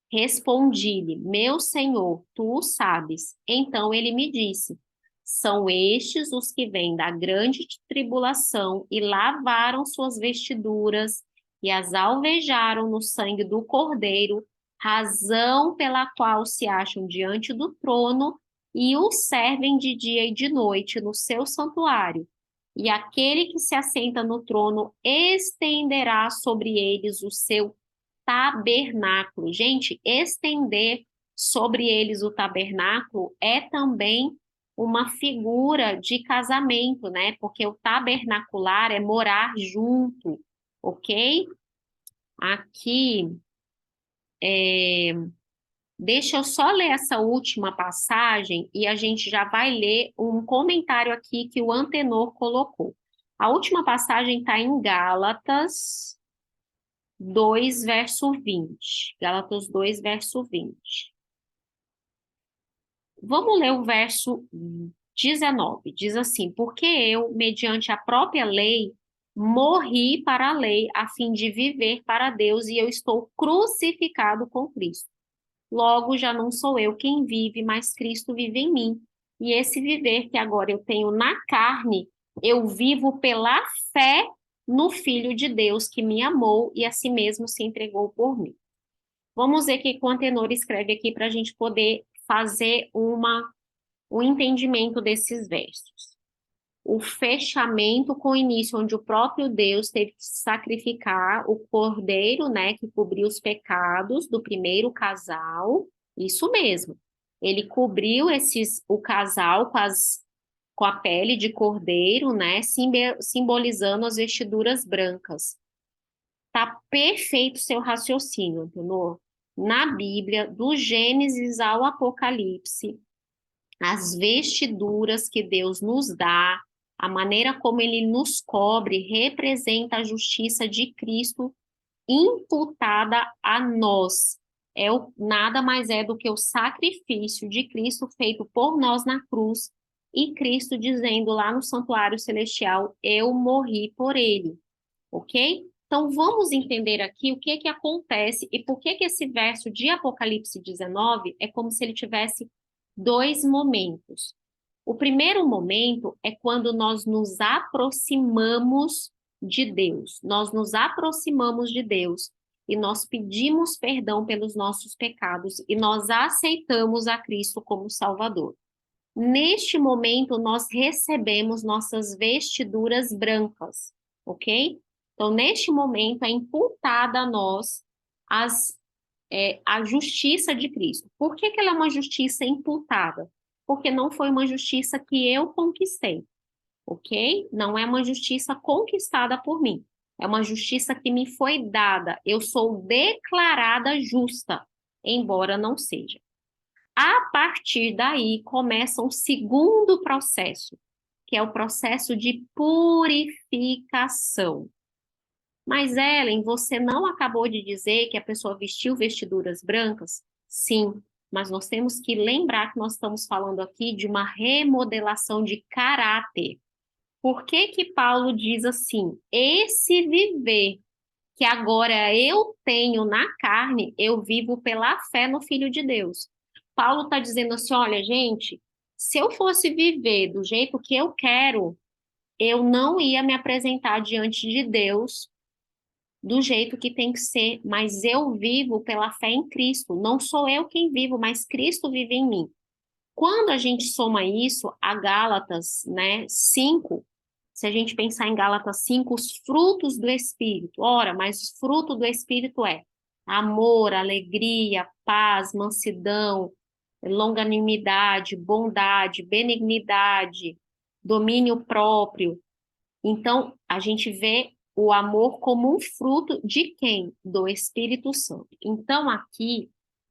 Respondi-lhe: Meu senhor, tu o sabes. Então ele me disse: São estes os que vêm da grande tribulação e lavaram suas vestiduras e as alvejaram no sangue do Cordeiro, razão pela qual se acham diante do trono e o servem de dia e de noite no seu santuário. E aquele que se assenta no trono estenderá sobre eles o seu tabernáculo. Gente, estender sobre eles o tabernáculo é também uma figura de casamento, né? Porque o tabernacular é morar junto, ok? Aqui, deixa eu só ler essa última passagem e a gente já vai ler um comentário aqui que o Antenor colocou. A última passagem está em Gálatas 2, verso 20. Gálatas 2, verso 20. Vamos ler o verso 19. Diz assim: Porque eu, mediante a própria lei, morri para a lei a fim de viver para Deus e eu estou crucificado com Cristo. Logo, já não sou eu quem vive, mas Cristo vive em mim. E esse viver que agora eu tenho na carne, eu vivo pela fé no Filho de Deus que me amou e a si mesmo se entregou por mim. Vamos ver o que o Antenor escreve aqui para a gente poder fazer um entendimento desses versos. O fechamento com o início, onde o próprio Deus teve que sacrificar o cordeiro, né, que cobriu os pecados do primeiro casal, isso mesmo. Ele cobriu o casal com a pele de cordeiro, né, simbolizando as vestiduras brancas. Tá perfeito o seu raciocínio, Antenor. Na Bíblia, do Gênesis ao Apocalipse, as vestiduras que Deus nos dá, a maneira como ele nos cobre, representa a justiça de Cristo imputada a nós. Nada mais é do que o sacrifício de Cristo feito por nós na cruz, e Cristo dizendo lá no santuário celestial, eu morri por ele, ok? Então, vamos entender aqui o que acontece e por que esse verso de Apocalipse 19 é como se ele tivesse dois momentos. O primeiro momento é quando nós nos aproximamos de Deus. Nós nos aproximamos de Deus e nós pedimos perdão pelos nossos pecados e nós aceitamos a Cristo como Salvador. Neste momento, nós recebemos nossas vestiduras brancas, ok? Então, neste momento, é imputada a nós a justiça de Cristo. Por que ela é uma justiça imputada? Porque não foi uma justiça que eu conquistei, ok? Não é uma justiça conquistada por mim. É uma justiça que me foi dada. Eu sou declarada justa, embora não seja. A partir daí, começa um segundo processo, que é o processo de purificação. Mas, Ellen, você não acabou de dizer que a pessoa vestiu vestiduras brancas? Sim, mas nós temos que lembrar que nós estamos falando aqui de uma remodelação de caráter. Por que que Paulo diz assim? Esse viver que agora eu tenho na carne, eu vivo pela fé no Filho de Deus. Paulo está dizendo assim, olha, gente, se eu fosse viver do jeito que eu quero, eu não ia me apresentar diante de Deus do jeito que tem que ser, mas eu vivo pela fé em Cristo. Não sou eu quem vivo, mas Cristo vive em mim. Quando a gente soma isso a Gálatas, né, 5, se a gente pensar em Gálatas 5, os frutos do Espírito, ora, mas o fruto do Espírito é amor, alegria, paz, mansidão, longanimidade, bondade, benignidade, domínio próprio. Então, a gente vê o amor como um fruto de quem? Do Espírito Santo. Então, aqui,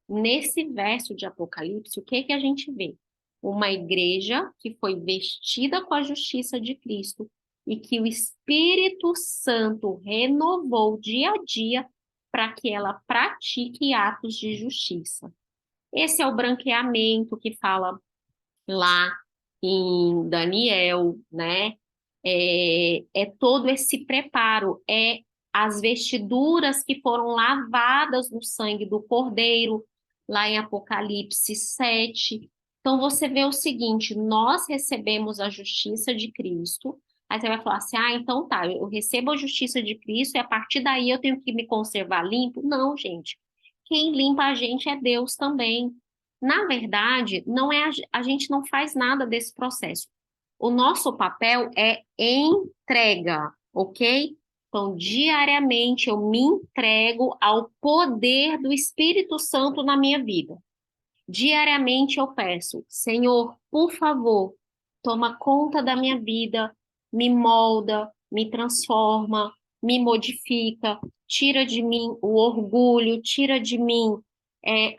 nesse verso de Apocalipse, o que a gente vê? Uma igreja que foi vestida com a justiça de Cristo e que o Espírito Santo renovou dia a dia para que ela pratique atos de justiça. Esse é o branqueamento que fala lá em Daniel, né? É todo esse preparo, é as vestiduras que foram lavadas no sangue do Cordeiro, lá em Apocalipse 7. Então, você vê o seguinte, nós recebemos a justiça de Cristo, aí você vai falar assim, então tá, eu recebo a justiça de Cristo e a partir daí eu tenho que me conservar limpo? Não, gente. Quem limpa a gente é Deus também. Na verdade, não é a gente não faz nada desse processo. O nosso papel é entrega, ok? Então, diariamente eu me entrego ao poder do Espírito Santo na minha vida. Diariamente eu peço, Senhor, por favor, toma conta da minha vida, me molda, me transforma, me modifica, tira de mim o orgulho, tira de mim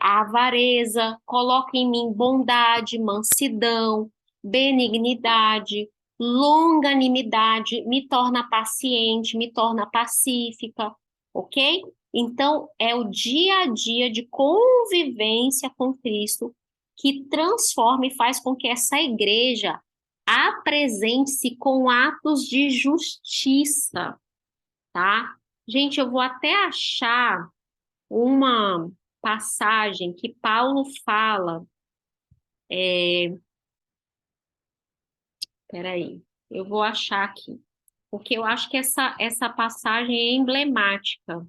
a avareza, coloca em mim bondade, mansidão, benignidade, longanimidade, me torna paciente, me torna pacífica, ok? Então, é o dia a dia de convivência com Cristo que transforma e faz com que essa igreja Apresente-se com atos de justiça, tá? Gente, eu vou até achar uma passagem que Paulo fala. Peraí, eu vou achar aqui, porque eu acho que essa passagem é emblemática.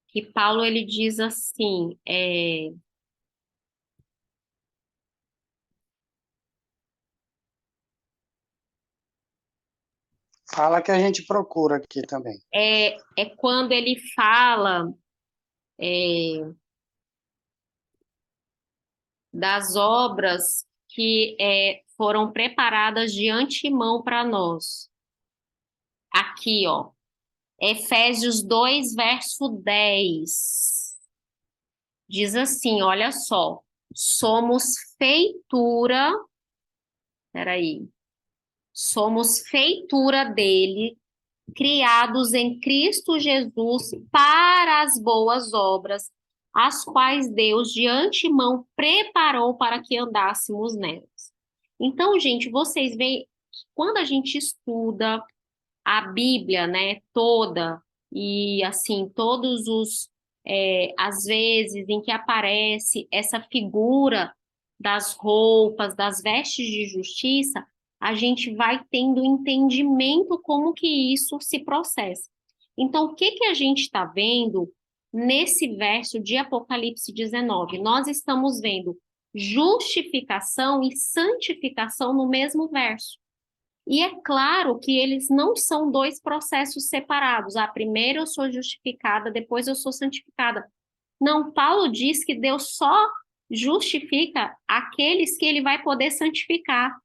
Que Paulo ele diz assim, Fala que a gente procura aqui também. é quando ele fala das obras que foram preparadas de antemão para nós. Aqui, ó, Efésios 2, verso 10. Diz assim, olha só, somos feitura, peraí, somos feitura dele, criados em Cristo Jesus para as boas obras, as quais Deus de antemão preparou para que andássemos nelas. Então, gente, vocês veem, quando a gente estuda a Bíblia, né, toda, e assim, todos os, as vezes em que aparece essa figura das roupas, das vestes de justiça, a gente vai tendo entendimento como que isso se processa. Então, o que que a gente está vendo nesse verso de Apocalipse 19? Nós estamos vendo justificação e santificação no mesmo verso. E é claro que eles não são dois processos separados. Ah, primeiro eu sou justificada, depois eu sou santificada. Não, Paulo diz que Deus só justifica aqueles que ele vai poder santificar.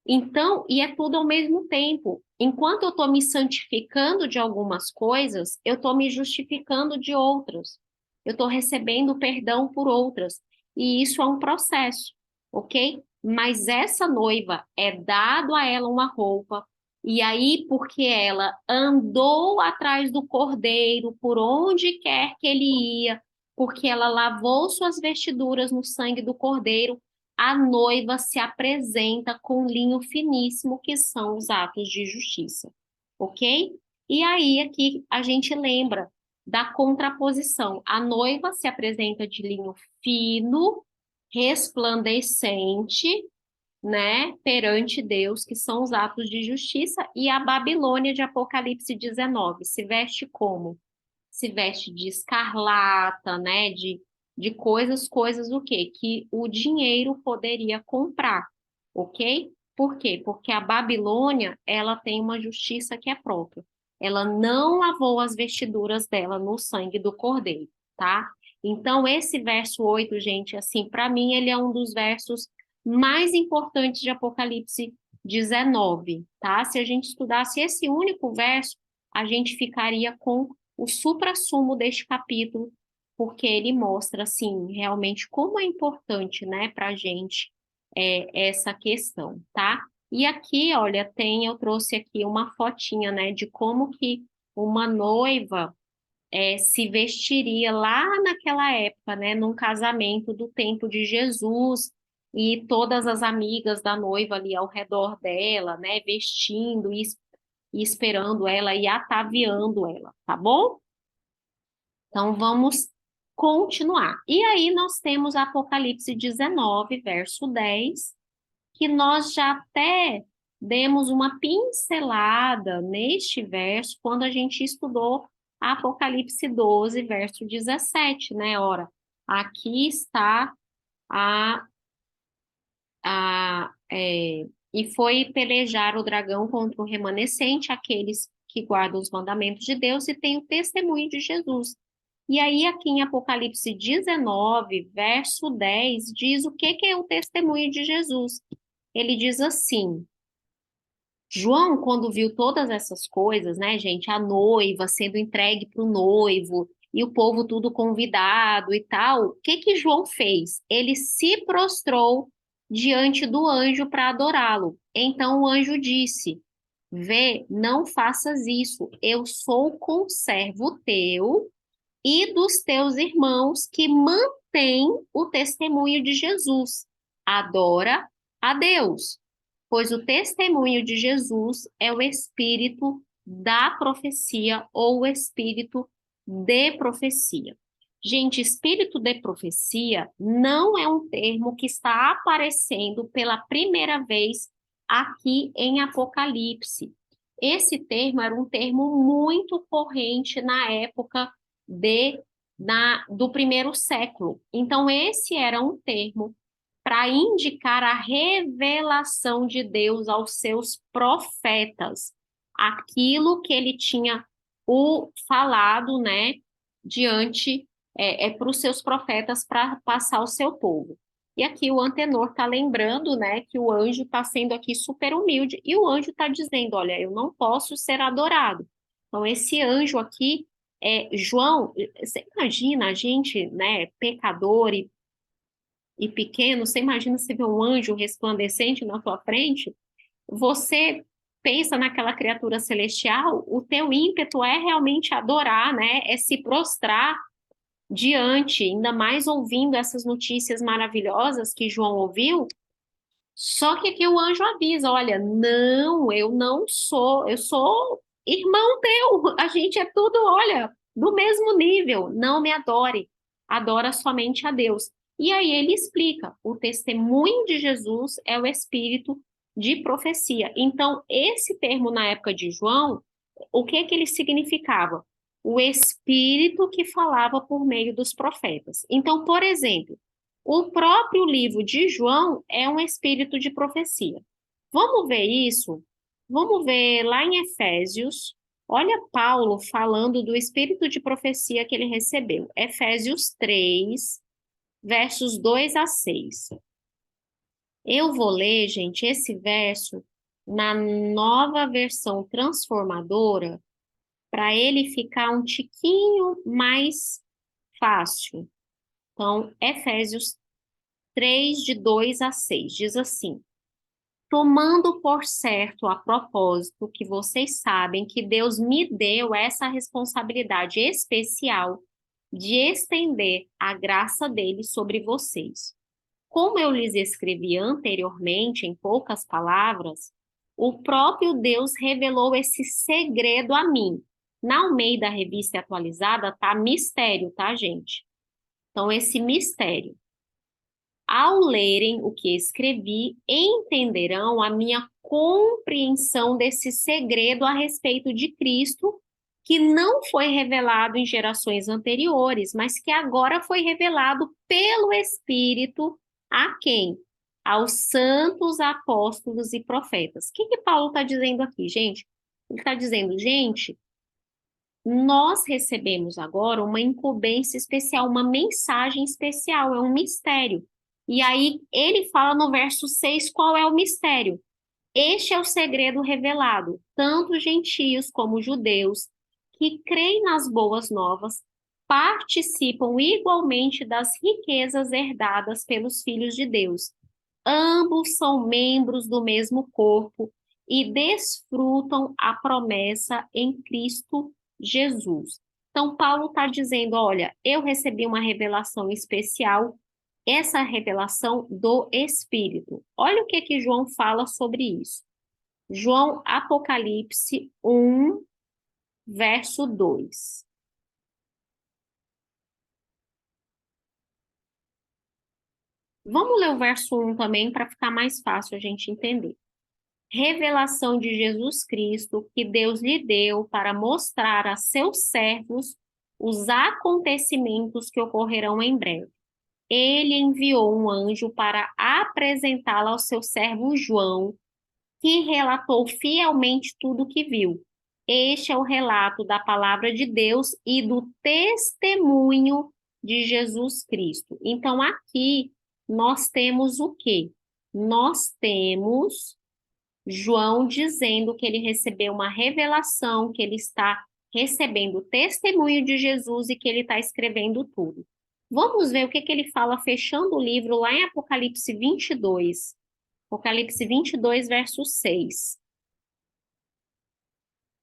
Então, e é tudo ao mesmo tempo. Enquanto eu estou me santificando de algumas coisas, eu estou me justificando de outras. Eu estou recebendo perdão por outras. E isso é um processo, ok? Mas essa noiva é dado a ela uma roupa, e aí, porque ela andou atrás do cordeiro, por onde quer que ele ia, porque ela lavou suas vestiduras no sangue do cordeiro, a noiva se apresenta com linho finíssimo, que são os atos de justiça, ok? E aí aqui a gente lembra da contraposição. A noiva se apresenta de linho fino, resplandecente, né, perante Deus, que são os atos de justiça, e a Babilônia de Apocalipse 19 se veste como? Se veste de escarlata, né, de coisas o quê? Que o dinheiro poderia comprar, ok? Por quê? Porque a Babilônia, ela tem uma justiça que é própria. Ela não lavou as vestiduras dela no sangue do cordeiro, tá? Então, esse verso 8, gente, assim, para mim, ele é um dos versos mais importantes de Apocalipse 19, tá? Se a gente estudasse esse único verso, a gente ficaria com o suprassumo deste capítulo, porque ele mostra, assim, realmente como é importante, né, para a gente essa questão, tá? E aqui, olha, eu trouxe aqui uma fotinha, né, de como que uma noiva se vestiria lá naquela época, né, num casamento do tempo de Jesus, e todas as amigas da noiva ali ao redor dela, né, vestindo e esperando ela e ataviando ela, tá bom? Então, vamos continuar. E aí, nós temos Apocalipse 19, verso 10, que nós já até demos uma pincelada neste verso quando a gente estudou Apocalipse 12, verso 17, né? Ora, aqui está a, e foi pelejar o dragão contra o remanescente, aqueles que guardam os mandamentos de Deus e têm o testemunho de Jesus. E aí, aqui em Apocalipse 19, verso 10, diz o que é o testemunho de Jesus. Ele diz assim: João, quando viu todas essas coisas, né, gente, a noiva sendo entregue para o noivo e o povo tudo convidado e tal, o que João fez? Ele se prostrou diante do anjo para adorá-lo. Então o anjo disse: Vê, não faças isso, eu sou conservo teu e dos teus irmãos que mantêm o testemunho de Jesus. Adora a Deus, pois o testemunho de Jesus é o espírito da profecia ou o espírito de profecia. Gente, espírito de profecia não é um termo que está aparecendo pela primeira vez aqui em Apocalipse. Esse termo era um termo muito corrente na época do primeiro século. Então, esse era um termo para indicar a revelação de Deus aos seus profetas, aquilo que ele tinha falado, né, diante para os seus profetas para passar ao seu povo. E aqui o Antenor está lembrando, né, que o anjo está sendo aqui super humilde e o anjo está dizendo, olha, eu não posso ser adorado. Então esse anjo aqui João, você imagina a gente, né, pecador e pequeno, você imagina você ver um anjo resplandecente na tua frente, você pensa naquela criatura celestial, o teu ímpeto é realmente adorar, né? É se prostrar diante, ainda mais ouvindo essas notícias maravilhosas que João ouviu. Só que aqui o anjo avisa, olha, não, eu não sou, eu sou irmão teu, a gente é tudo, olha, do mesmo nível, não me adore, adora somente a Deus. E aí ele explica, o testemunho de Jesus é o espírito de profecia. Então, esse termo na época de João, o que que ele significava? O espírito que falava por meio dos profetas. Então, por exemplo, o próprio livro de João é um espírito de profecia. Vamos ver isso? Vamos ver lá em Efésios. Olha Paulo falando do espírito de profecia que ele recebeu. Efésios 3, versos 2 a 6. Eu vou ler, gente, esse verso na nova versão transformadora para ele ficar um tiquinho mais fácil. Então, Efésios 3, de 2 a 6, diz assim: tomando por certo a propósito que vocês sabem que Deus me deu essa responsabilidade especial de estender a graça dele sobre vocês. Como eu lhes escrevi anteriormente, em poucas palavras, o próprio Deus revelou esse segredo a mim. Na Almeida Revista Atualizada tá mistério, tá, gente? Então, esse mistério. Ao lerem o que escrevi, entenderão a minha compreensão desse segredo a respeito de Cristo, que não foi revelado em gerações anteriores, mas que agora foi revelado pelo Espírito a quem? Aos santos apóstolos e profetas. O que Paulo está dizendo aqui, gente? Ele está dizendo, gente, nós recebemos agora uma incumbência especial, uma mensagem especial, é um mistério. E aí ele fala no verso 6 qual é o mistério. Este é o segredo revelado, tanto gentios como judeus, que creem nas boas novas, participam igualmente das riquezas herdadas pelos filhos de Deus. Ambos são membros do mesmo corpo e desfrutam a promessa em Cristo Jesus. Então, Paulo está dizendo, olha, eu recebi uma revelação especial, essa revelação do Espírito. Olha o que João fala sobre isso. João, Apocalipse 1, verso 2. Vamos ler o verso 1 também, para ficar mais fácil a gente entender. Revelação de Jesus Cristo, que Deus lhe deu para mostrar a seus servos os acontecimentos que ocorrerão em breve. Ele enviou um anjo para apresentá-la ao seu servo João, que relatou fielmente tudo o que viu. Este é o relato da palavra de Deus e do testemunho de Jesus Cristo. Então, aqui nós temos o quê? Nós temos João dizendo que ele recebeu uma revelação, que ele está recebendo o testemunho de Jesus e que ele está escrevendo tudo. Vamos ver o que ele fala fechando o livro lá em Apocalipse 22. Apocalipse 22, verso 6.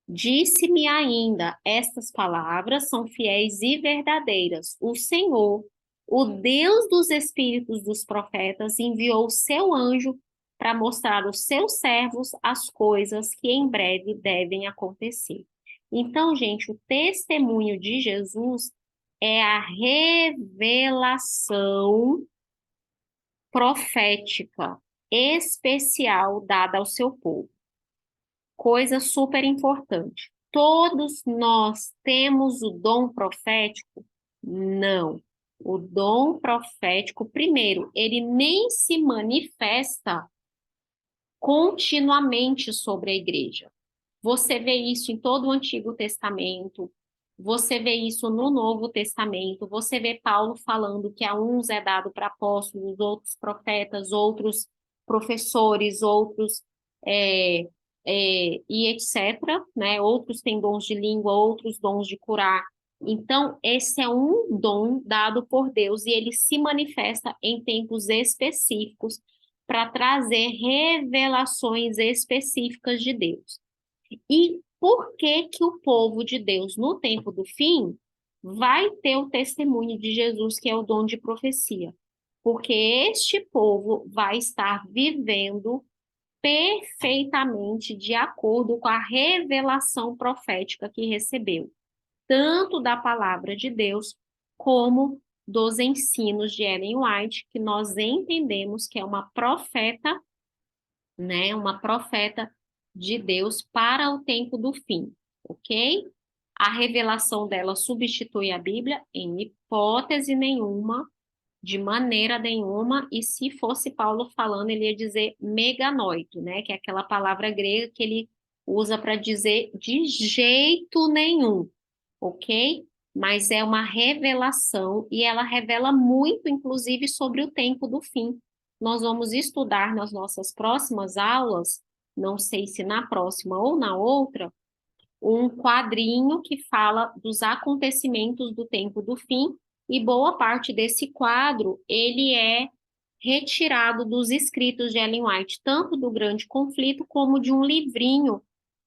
Disse-me ainda, estas palavras são fiéis e verdadeiras. O Senhor, o Deus dos espíritos dos profetas, enviou o seu anjo para mostrar aos seus servos as coisas que em breve devem acontecer. Então, gente, o testemunho de Jesus é a revelação profética especial dada ao seu povo. Coisa super importante. Todos nós temos o dom profético? Não. O dom profético, primeiro, ele nem se manifesta continuamente sobre a igreja. Você vê isso em todo o Antigo Testamento, você vê isso no Novo Testamento, você vê Paulo falando que a uns é dado para apóstolos, outros profetas, outros professores, outros e etc., né? Outros têm dons de língua, outros dons de curar. Então, esse é um dom dado por Deus e ele se manifesta em tempos específicos para trazer revelações específicas de Deus. E por que que o povo de Deus, no tempo do fim, vai ter o testemunho de Jesus, que é o dom de profecia? Porque este povo vai estar vivendo perfeitamente de acordo com a revelação profética que recebeu, tanto da palavra de Deus, como dos ensinos de Ellen White, que nós entendemos que é uma profeta, né? Uma profeta de Deus para o tempo do fim, ok? A revelação dela substitui a Bíblia em hipótese nenhuma, de maneira nenhuma, e se fosse Paulo falando, ele ia dizer meganoito, né? Que é aquela palavra grega que ele usa para dizer de jeito nenhum, ok? Mas é uma revelação e ela revela muito, inclusive, sobre o tempo do fim. Nós vamos estudar nas nossas próximas aulas, não sei se na próxima ou na outra, um quadrinho que fala dos acontecimentos do tempo do fim, e boa parte desse quadro, ele é retirado dos escritos de Ellen White, tanto do Grande Conflito, como de um livrinho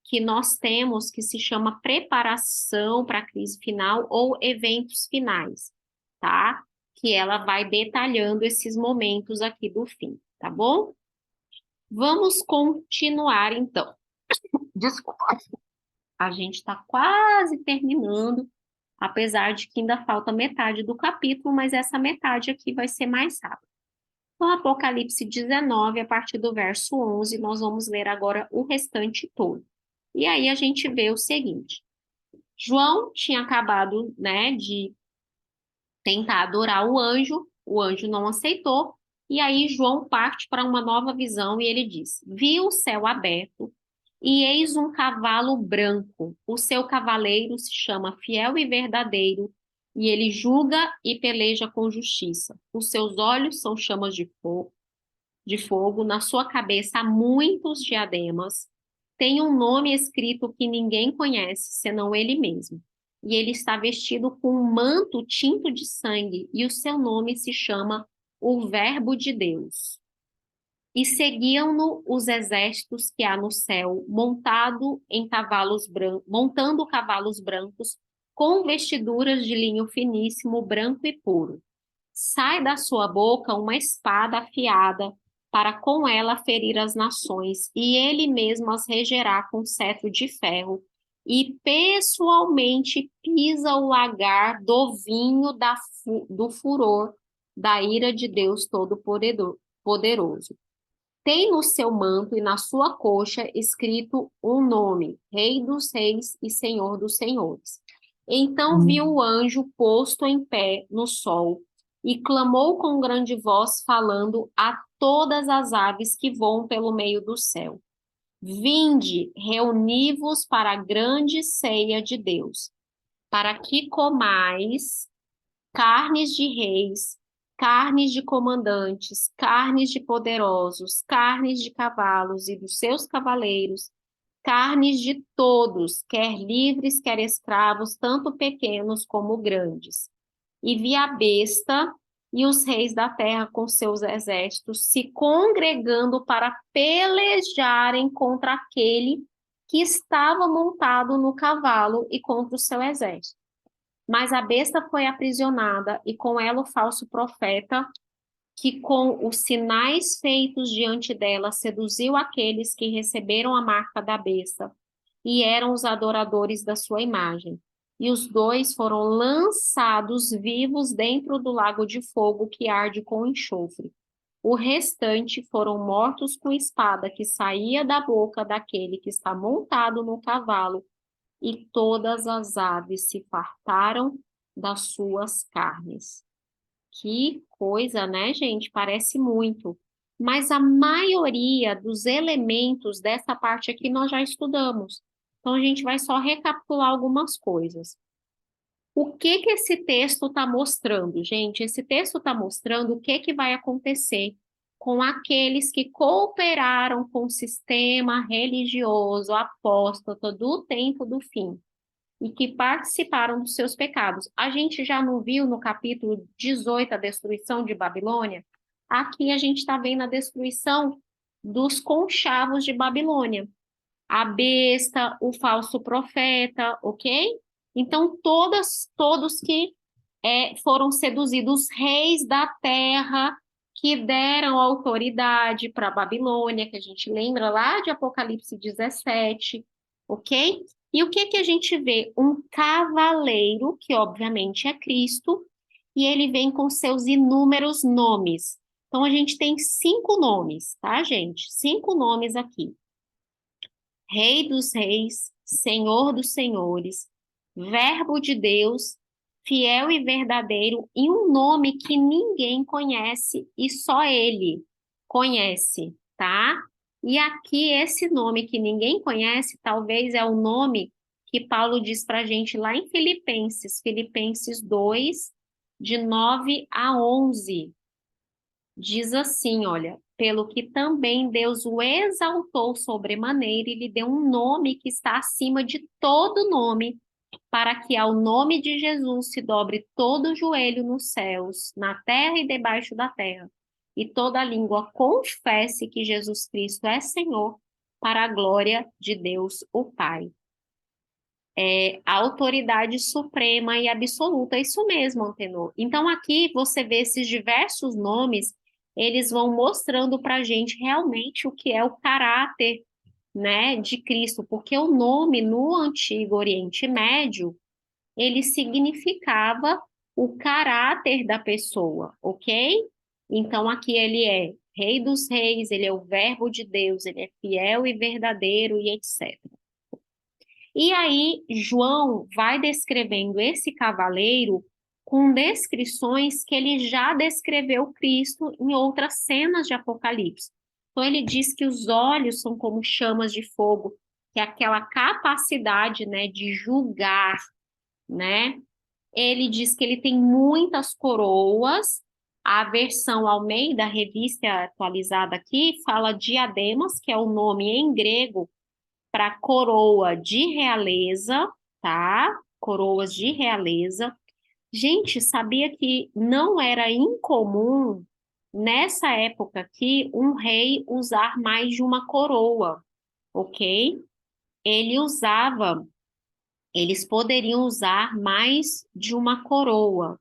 que nós temos, que se chama Preparação para a Crise Final ou Eventos Finais, tá? Que ela vai detalhando esses momentos aqui do fim, tá bom? Vamos continuar, então. Desculpa. A gente está quase terminando, apesar de que ainda falta metade do capítulo, mas essa metade aqui vai ser mais rápida. No Apocalipse 19, a partir do verso 11, nós vamos ler agora o restante todo. E aí a gente vê o seguinte: João tinha acabado, né, de tentar adorar o anjo não aceitou, e aí João parte para uma nova visão e ele diz: Vi o céu aberto e eis um cavalo branco. O seu cavaleiro se chama Fiel e Verdadeiro, e ele julga e peleja com justiça. Os seus olhos são chamas de fogo, na sua cabeça há muitos diademas. Tem um nome escrito que ninguém conhece, senão ele mesmo. E ele está vestido com um manto tinto de sangue, e o seu nome se chama o Verbo de Deus. E seguiam-no os exércitos que há no céu, montando cavalos brancos, com vestiduras de linho finíssimo, branco e puro. Sai da sua boca uma espada afiada, para com ela ferir as nações, e ele mesmo as regerá com cetro de ferro, e pessoalmente pisa o lagar do vinho do furor da ira de Deus Todo-Poderoso. Tem no seu manto e na sua coxa escrito um nome: Rei dos Reis e Senhor dos Senhores. Então viu o anjo posto em pé no sol e clamou com grande voz, falando a todas as aves que voam pelo meio do céu: Vinde, reuni-vos para a grande ceia de Deus, para que comais carnes de reis, carnes de comandantes, carnes de poderosos, carnes de cavalos e dos seus cavaleiros, carnes de todos, quer livres, quer escravos, tanto pequenos como grandes. E vi a besta e os reis da terra com seus exércitos se congregando para pelejarem contra aquele que estava montado no cavalo e contra o seu exército. Mas a besta foi aprisionada e com ela o falso profeta que com os sinais feitos diante dela seduziu aqueles que receberam a marca da besta e eram os adoradores da sua imagem. E os dois foram lançados vivos dentro do lago de fogo que arde com enxofre. O restante foram mortos com espada que saía da boca daquele que está montado no cavalo, e todas as aves se fartaram das suas carnes. Que coisa, né, gente? Parece muito. Mas a maioria dos elementos dessa parte aqui nós já estudamos. Então, a gente vai só recapitular algumas coisas. O que que esse texto está mostrando, gente? Esse texto está mostrando o que que vai acontecer com aqueles que cooperaram com o sistema religioso apóstata do tempo do fim e que participaram dos seus pecados. A gente já não viu no capítulo 18 a destruição de Babilônia? Aqui a gente está vendo a destruição dos conchavos de Babilônia. A besta, o falso profeta, ok? Então, todos que foram seduzidos, os reis da terra que deram autoridade para a Babilônia, que a gente lembra lá de Apocalipse 17, ok? E o que que a gente vê? Um cavaleiro, que obviamente é Cristo, e ele vem com seus inúmeros nomes. Então, a gente tem 5 nomes, tá, gente? 5 nomes aqui. Rei dos reis, Senhor dos senhores, Verbo de Deus, fiel e verdadeiro, e um nome que ninguém conhece e só ele conhece, tá? E aqui esse nome que ninguém conhece, talvez é o nome que Paulo diz para a gente lá em Filipenses, Filipenses 2, de 9 a 11. Diz assim, olha, pelo que também Deus o exaltou sobremaneira e lhe deu um nome que está acima de todo nome, para que ao nome de Jesus se dobre todo o joelho nos céus, na terra e debaixo da terra, e toda língua confesse que Jesus Cristo é Senhor, para a glória de Deus o Pai. É a autoridade suprema e absoluta, isso mesmo, Antenor. Então aqui você vê esses diversos nomes, eles vão mostrando para a gente realmente o que é o caráter, né, de Cristo, porque o nome no Antigo Oriente Médio, ele significava o caráter da pessoa, ok? Então aqui ele é Rei dos Reis, ele é o Verbo de Deus, ele é fiel e verdadeiro e etc. E aí, João vai descrevendo esse cavaleiro com descrições que ele já descreveu Cristo em outras cenas de Apocalipse. Então, ele diz que os olhos são como chamas de fogo, que é aquela capacidade, né, de julgar, né? Ele diz que ele tem muitas coroas. A versão Almeida, revista atualizada aqui, fala diademas, que é o nome em grego para coroa de realeza, tá? Coroas de realeza. Gente, sabia que não era incomum, nessa época aqui, um rei usar mais de uma coroa, ok? Ele usava, eles poderiam usar mais de uma coroa.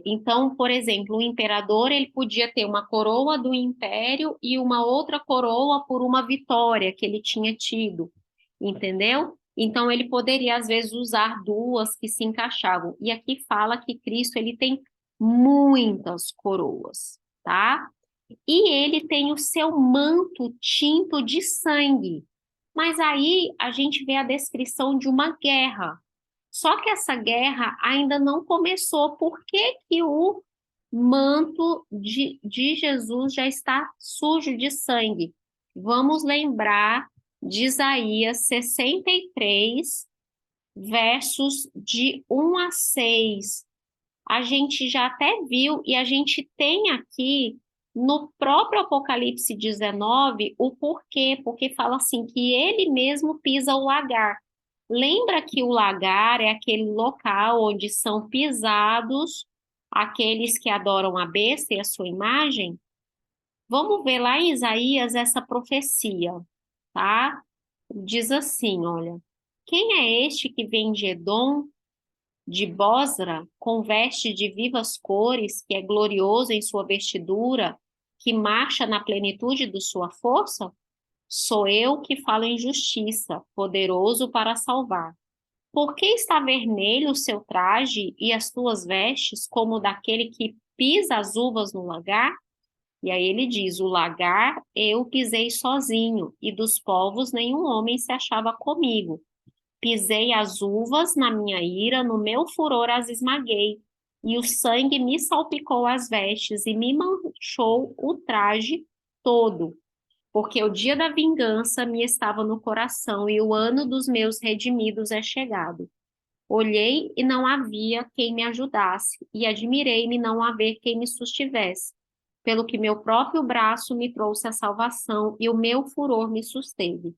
Então, por exemplo, o imperador ele podia ter uma coroa do império e uma outra coroa por uma vitória que ele tinha tido, entendeu? Então, ele poderia, às vezes, usar duas que se encaixavam. E aqui fala que Cristo ele tem muitas coroas, tá? E ele tem o seu manto tinto de sangue. Mas aí a gente vê a descrição de uma guerra. Só que essa guerra ainda não começou. Por que que o manto de Jesus já está sujo de sangue? Vamos lembrar de Isaías 63, versos de 1 a 6. A gente já até viu e a gente tem aqui no próprio Apocalipse 19 o porquê, porque fala assim que ele mesmo pisa o lagar. Lembra que o lagar é aquele local onde são pisados aqueles que adoram a besta e a sua imagem? Vamos ver lá em Isaías essa profecia, tá? Diz assim, olha: quem é este que vem de Edom? de Bósra, com veste de vivas cores, que é glorioso em sua vestidura, que marcha na plenitude de sua força? Sou eu que falo em justiça, poderoso para salvar. Por que está vermelho o seu traje e as tuas vestes como daquele que pisa as uvas no lagar? E aí ele diz: o lagar eu pisei sozinho, e dos povos nenhum homem se achava comigo. Pisei as uvas na minha ira, no meu furor as esmaguei, e o sangue me salpicou as vestes e me manchou o traje todo, porque o dia da vingança me estava no coração e o ano dos meus redimidos é chegado. Olhei e não havia quem me ajudasse, e admirei-me não haver quem me sustivesse, pelo que meu próprio braço me trouxe a salvação e o meu furor me susteve.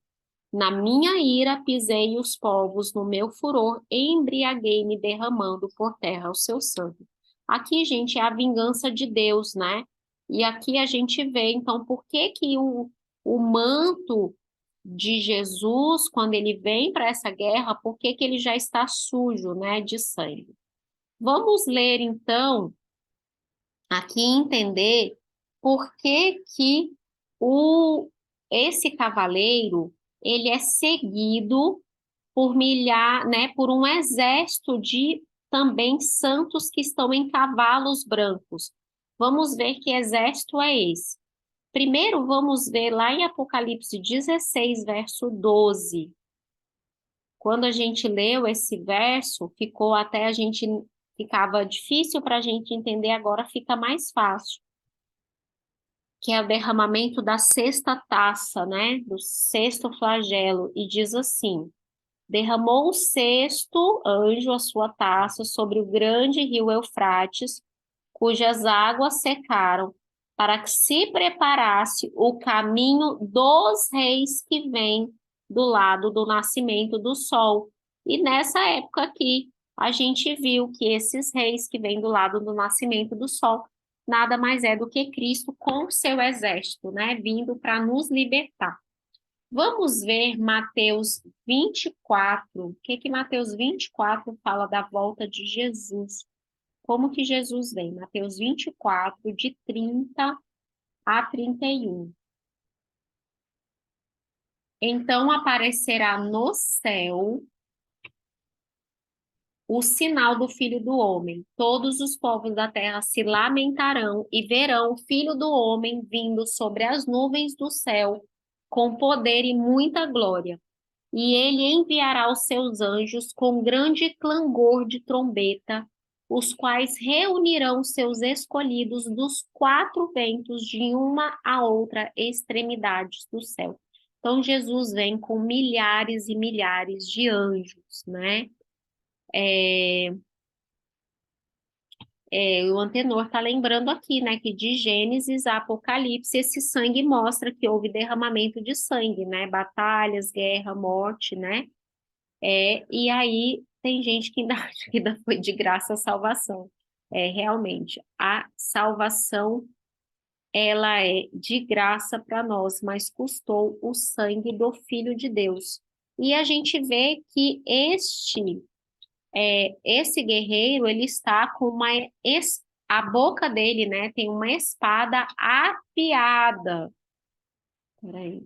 Na minha ira pisei os povos, no meu furor embriaguei-me derramando por terra o seu sangue. Aqui, gente, é a vingança de Deus, né? E aqui a gente vê, então, por que que o manto de Jesus, quando ele vem para essa guerra, por que que ele já está sujo, né, de sangue? Vamos ler, então, aqui e entender por que que o, esse cavaleiro, ele é seguido por né, por um exército de também santos que estão em cavalos brancos. Vamos ver que exército é esse. Primeiro, vamos ver lá em Apocalipse 16, verso 12. Quando a gente leu esse verso, ficava difícil para a gente entender, agora fica mais fácil, que é o derramamento da sexta taça, né, do sexto flagelo, e diz assim: derramou o sexto anjo a sua taça sobre o grande rio Eufrates, cujas águas secaram, para que se preparasse o caminho dos reis que vêm do lado do nascimento do sol. E nessa época aqui, a gente viu que esses reis que vêm do lado do nascimento do sol nada mais é do que Cristo com seu exército, né, vindo para nos libertar. Vamos ver Mateus 24. O que que Mateus 24 fala da volta de Jesus? Como que Jesus vem? Mateus 24, de 30 a 31. Então aparecerá no céu o sinal do Filho do Homem. Todos os povos da terra se lamentarão e verão o Filho do Homem vindo sobre as nuvens do céu, com poder e muita glória. E ele enviará os seus anjos com grande clangor de trombeta, os quais reunirão seus escolhidos dos quatro ventos de uma a outra extremidade do céu. Então, Jesus vem com milhares e milhares de anjos, né? O Antenor está lembrando aqui, né, que de Gênesis a Apocalipse, esse sangue mostra que houve derramamento de sangue, né? Batalhas, guerra, morte, né? E aí tem gente que ainda acha que ainda foi de graça a salvação. Realmente, a salvação, ela é de graça para nós, mas custou o sangue do Filho de Deus. E a gente vê que esse guerreiro, ele está com a boca dele, né, tem uma espada afiada. Peraí.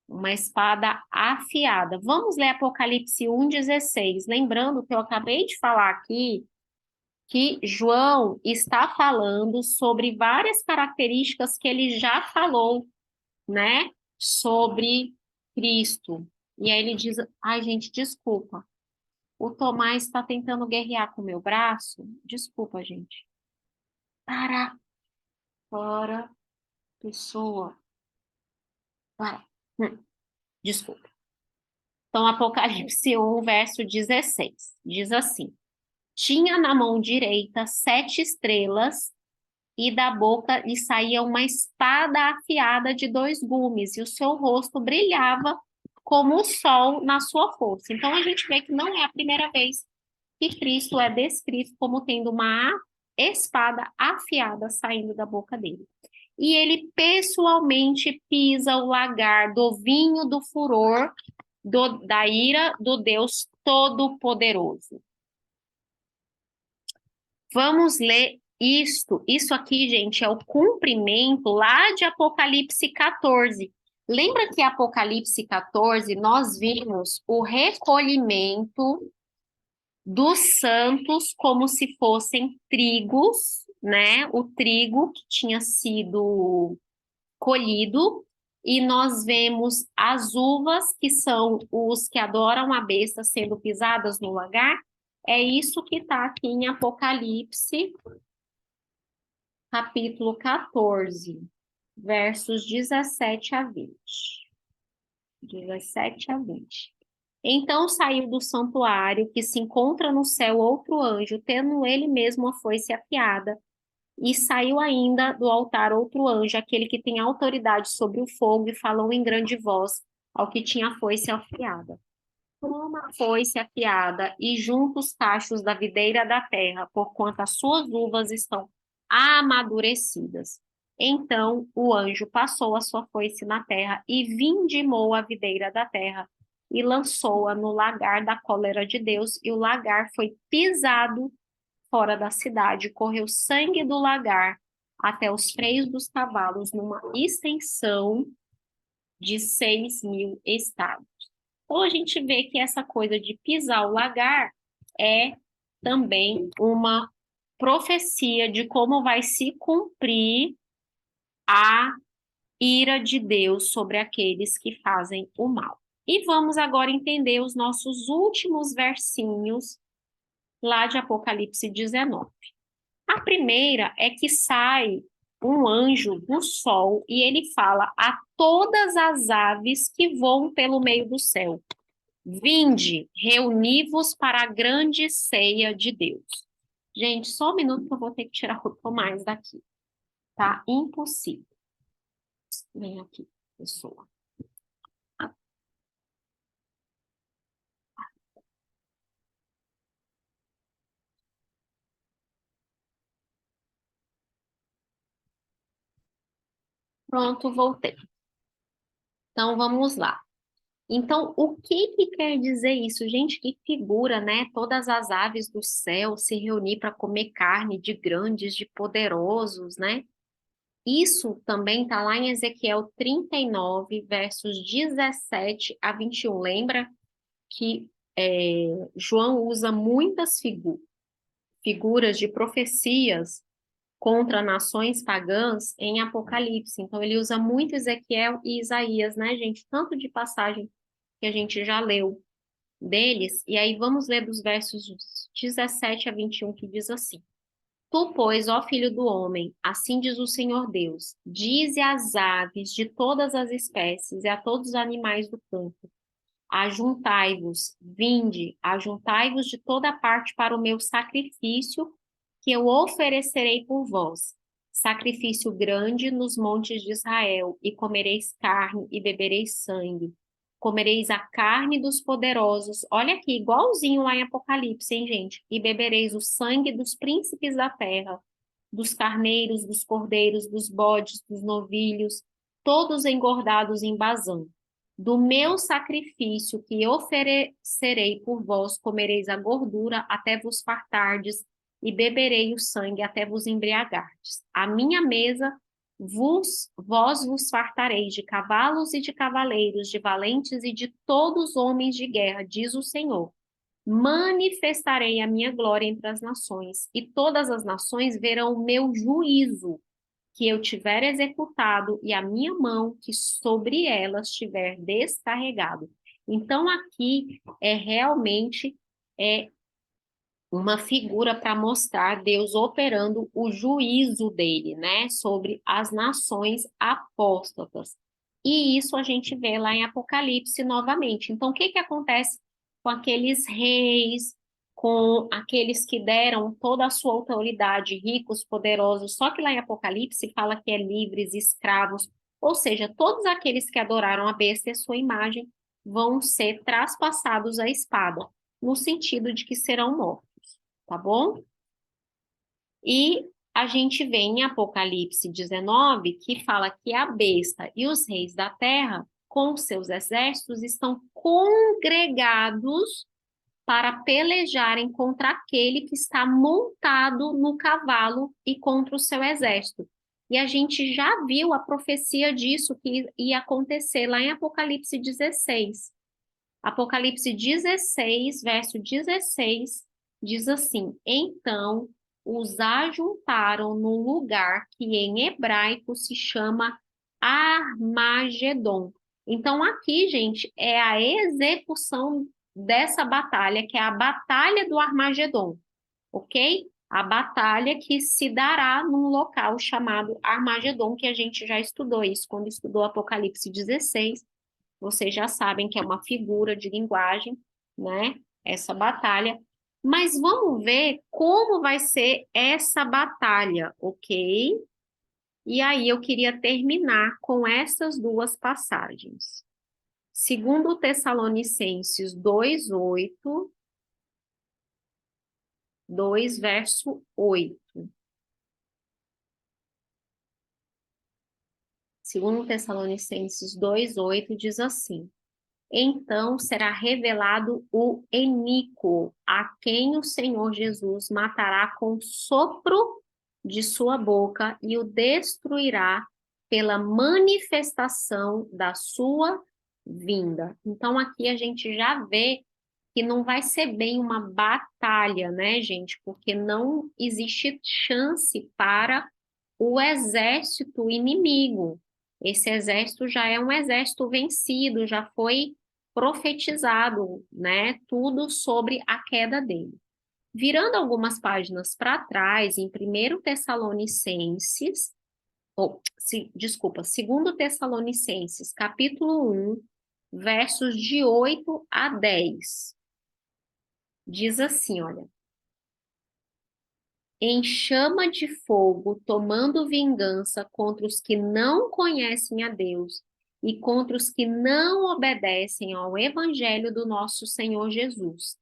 Uma espada afiada. Vamos ler Apocalipse 1,16. Lembrando que eu acabei de falar aqui que João está falando sobre várias características que ele já falou, né, sobre Cristo. E aí ele diz: ai, gente, desculpa. O Tomás está tentando guerrear com o meu braço. Desculpa, gente. Para, pessoa. Para. Desculpa. Então, Apocalipse 1, verso 16, diz assim: tinha na mão direita 7 estrelas, e da boca lhe saía uma espada afiada de 2 gumes, e o seu rosto brilhava como o sol na sua força. Então, a gente vê que não é a primeira vez que Cristo é descrito como tendo uma espada afiada saindo da boca dele. E ele pessoalmente pisa o lagar do vinho do furor da ira do Deus Todo-Poderoso. Vamos ler isto. Isso aqui, gente, é o cumprimento lá de Apocalipse 14. Lembra que Apocalipse 14 nós vimos o recolhimento dos santos como se fossem trigos, né? O trigo que tinha sido colhido, e nós vemos as uvas, que são os que adoram a besta, sendo pisadas no lagar. É isso que está aqui em Apocalipse, capítulo 14, versos 17 a 20. 17 a 20. Então saiu do santuário, que se encontra no céu, outro anjo, tendo ele mesmo a foice afiada, e saiu ainda do altar outro anjo, aquele que tem autoridade sobre o fogo, e falou em grande voz ao que tinha a foice afiada. Toma a foice afiada e junta os cachos da videira da terra, porquanto as suas uvas estão amadurecidas. Então o anjo passou a sua foice na terra e vindimou a videira da terra e lançou-a no lagar da cólera de Deus, e o lagar foi pisado fora da cidade, correu sangue do lagar até os freios dos cavalos, numa extensão de 6.000 estados. Então, a gente vê que essa coisa de pisar o lagar é também uma profecia de como vai se cumprir a ira de Deus sobre aqueles que fazem o mal. E vamos agora entender os nossos últimos versinhos lá de Apocalipse 19. A primeira é que sai um anjo do sol e ele fala a todas as aves que voam pelo meio do céu: vinde, reuni-vos para a grande ceia de Deus. Gente, só um minuto que eu vou ter que tirar o Tomás daqui. Tá impossível. Vem aqui, pessoa. Pronto, voltei. Então, vamos lá. Então, o que que quer dizer isso? Gente, que figura, né? Todas as aves do céu se reunir para comer carne de grandes, de poderosos, né? Isso também está lá em Ezequiel 39, versos 17 a 21. Lembra que João usa muitas figuras de profecias contra nações pagãs em Apocalipse. Então, ele usa muito Ezequiel e Isaías, né, gente? Tanto de passagem que a gente já leu deles. E aí, vamos ler dos versos 17 a 21, que diz assim: Tu, pois, ó filho do homem, assim diz o Senhor Deus, dize às aves de todas as espécies e a todos os animais do campo: ajuntai-vos, vinde, ajuntai-vos de toda parte para o meu sacrifício, que eu oferecerei por vós. Sacrifício grande nos montes de Israel, e comereis carne e bebereis sangue. Comereis a carne dos poderosos, olha aqui, igualzinho lá em Apocalipse, hein, gente? E bebereis o sangue dos príncipes da terra, dos carneiros, dos cordeiros, dos bodes, dos novilhos, todos engordados em Bazã. Do meu sacrifício que oferecerei por vós, comereis a gordura até vos fartardes, e beberei o sangue até vos embriagardes. A minha mesa vós vos fartareis de cavalos e de cavaleiros, de valentes e de todos os homens de guerra, diz o Senhor. Manifestarei a minha glória entre as nações, e todas as nações verão o meu juízo, que eu tiver executado, e a minha mão que sobre elas tiver descarregado. Então, aqui realmente uma figura para mostrar Deus operando o juízo dele, né, sobre as nações apóstatas. E isso a gente vê lá em Apocalipse novamente. Então, o que que acontece com aqueles reis, com aqueles que deram toda a sua autoridade, ricos, poderosos? Só que lá em Apocalipse fala que é livres, escravos, ou seja, todos aqueles que adoraram a besta e a sua imagem vão ser traspassados à espada, no sentido de que serão mortos. Tá bom? E a gente vê em Apocalipse 19 que fala que a besta e os reis da terra, com seus exércitos, estão congregados para pelejarem contra aquele que está montado no cavalo e contra o seu exército. E a gente já viu a profecia disso que ia acontecer lá em Apocalipse 16. Apocalipse 16, verso 16, diz assim: Então os ajuntaram num lugar que em hebraico se chama Armagedon. Então, aqui, gente, é a execução dessa batalha, que é a Batalha do Armagedon, ok? A batalha que se dará num local chamado Armagedon, que a gente já estudou isso quando estudou Apocalipse 16. Vocês já sabem que é uma figura de linguagem, né? Essa batalha. Mas vamos ver como vai ser essa batalha, ok? E aí eu queria terminar com essas duas passagens. Segundo Tessalonicenses 2:8, 2 verso 8. Segundo Tessalonicenses 2:8 diz assim: Então será revelado o iníquo, a quem o Senhor Jesus matará com sopro de sua boca e o destruirá pela manifestação da sua vinda. Então aqui a gente já vê que não vai ser bem uma batalha, né, gente? Porque não existe chance para o exército inimigo. Esse exército já é um exército vencido, já foi profetizado, né? Tudo sobre a queda dele. Virando algumas páginas para trás, em 1 Tessalonicenses, desculpa, 2 Tessalonicenses, capítulo 1, versos de 8 a 10. Diz assim, olha: Em chama de fogo, tomando vingança contra os que não conhecem a Deus e contra os que não obedecem ao evangelho do nosso Senhor Jesus.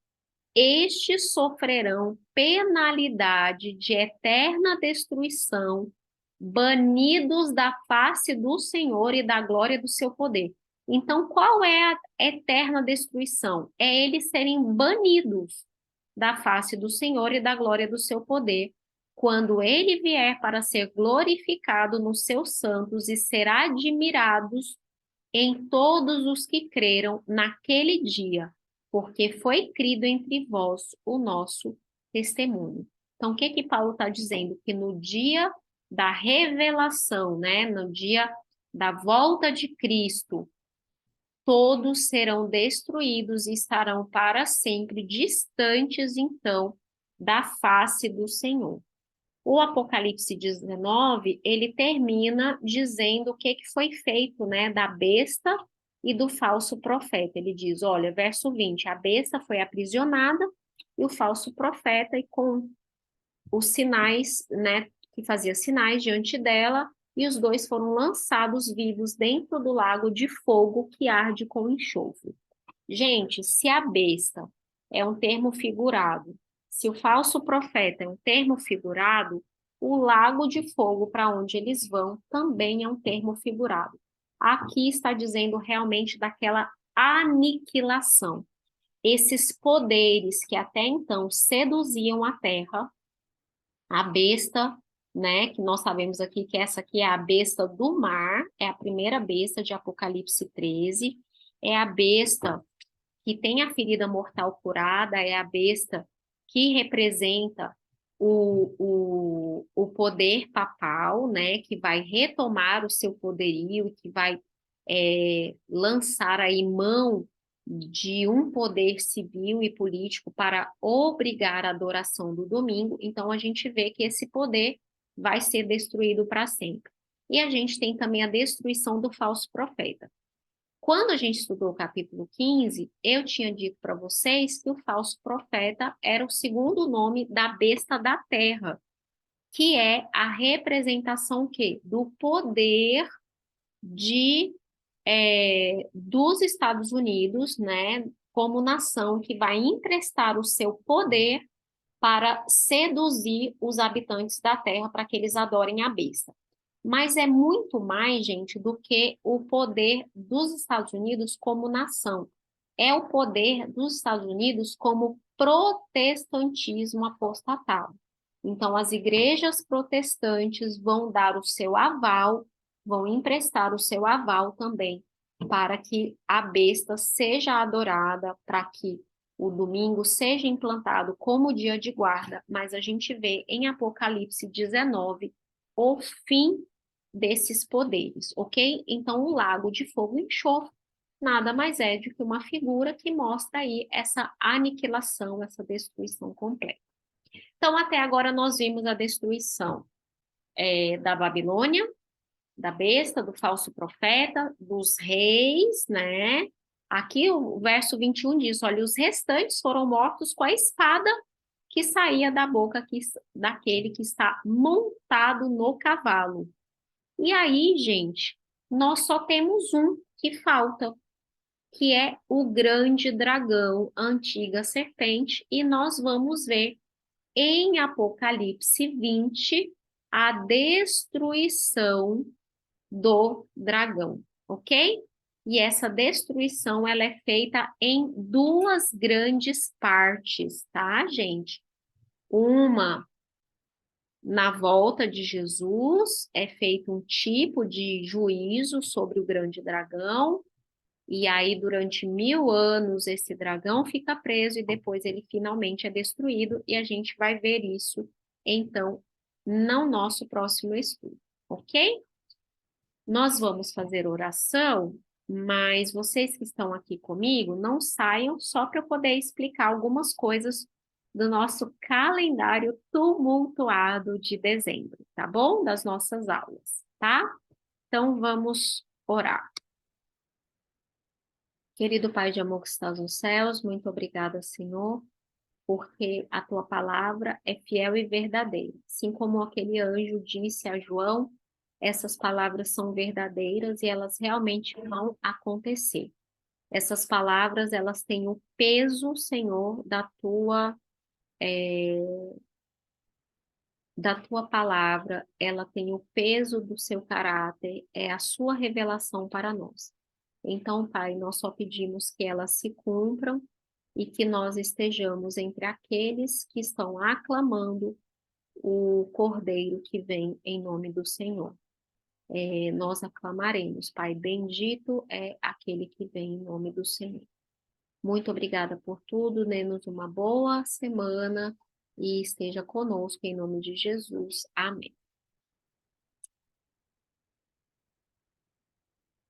Estes sofrerão penalidade de eterna destruição, banidos da face do Senhor e da glória do seu poder. Então, qual é a eterna destruição? É eles serem banidos da face do Senhor e da glória do seu poder, quando ele vier para ser glorificado nos seus santos e ser admirados em todos os que creram naquele dia, porque foi crido entre vós o nosso testemunho. Então, o que que Paulo está dizendo? Que no dia da revelação, né, no dia da volta de Cristo, todos serão destruídos e estarão para sempre distantes, então, da face do Senhor. O Apocalipse 19, ele termina dizendo o que foi feito, né, da besta e do falso profeta. Ele diz, olha, verso 20, a besta foi aprisionada e o falso profeta, e com os sinais, né, que fazia sinais diante dela, e os dois foram lançados vivos dentro do lago de fogo que arde com enxofre. Gente, se a besta é um termo figurado, se o falso profeta é um termo figurado, o lago de fogo para onde eles vão também é um termo figurado. Aqui está dizendo realmente daquela aniquilação. Esses poderes que até então seduziam a terra, a besta, né, que nós sabemos aqui que essa aqui é a besta do mar, é a primeira besta de Apocalipse 13, é a besta que tem a ferida mortal curada, é a besta que representa o poder papal, né, que vai retomar o seu poderio, que vai lançar aí mão de um poder civil e político para obrigar a adoração do domingo. Então, a gente vê que esse poder vai ser destruído para sempre. E a gente tem também a destruição do falso profeta. Quando a gente estudou o capítulo 15, eu tinha dito para vocês que o falso profeta era o segundo nome da besta da terra, que é a representação quê? Do poder dos Estados Unidos, né, como nação que vai emprestar o seu poder para seduzir os habitantes da terra para que eles adorem a besta. Mas é muito mais, gente, do que o poder dos Estados Unidos como nação. é o poder dos Estados Unidos como protestantismo apostatado. Então, as igrejas protestantes vão dar o seu aval, vão emprestar o seu aval também para que a besta seja adorada, para que o domingo seja implantado como dia de guarda, mas a gente vê em Apocalipse 19 o fim desses poderes, ok? Então, o lago de fogo e enxofre nada mais é do que uma figura que mostra aí essa aniquilação, essa destruição completa. Então, até agora nós vimos a destruição da Babilônia, da besta, do falso profeta, dos reis, né? Aqui o verso 21 diz, olha, os restantes foram mortos com a espada que saía da boca daquele que está montado no cavalo. E aí, gente, nós só temos um que falta, que é o grande dragão, a antiga serpente, e nós vamos ver em Apocalipse 20 a destruição do dragão, ok? E essa destruição ela é feita em duas grandes partes, tá, gente? Uma na volta de Jesus é feito um tipo de juízo sobre o grande dragão, e aí durante 1000 anos esse dragão fica preso e depois ele finalmente é destruído, e a gente vai ver isso então no nosso próximo estudo, ok? Nós vamos fazer oração, mas vocês que estão aqui comigo, não saiam só para eu poder explicar algumas coisas do nosso calendário tumultuado de dezembro, tá bom? Das nossas aulas, tá? Então vamos orar. Querido Pai de amor que estás nos céus, muito obrigada, Senhor, porque a tua palavra é fiel e verdadeira. Assim como aquele anjo disse a João, essas palavras são verdadeiras e elas realmente vão acontecer. Essas palavras, elas têm o peso, Senhor, da tua palavra, ela tem o peso do seu caráter, é a sua revelação para nós. Então, Pai, nós só pedimos que elas se cumpram e que nós estejamos entre aqueles que estão aclamando o Cordeiro que vem em nome do Senhor. Nós aclamaremos, Pai, bendito é aquele que vem em nome do Senhor. Muito obrigada por tudo, dê-nos uma boa semana e esteja conosco em nome de Jesus. Amém.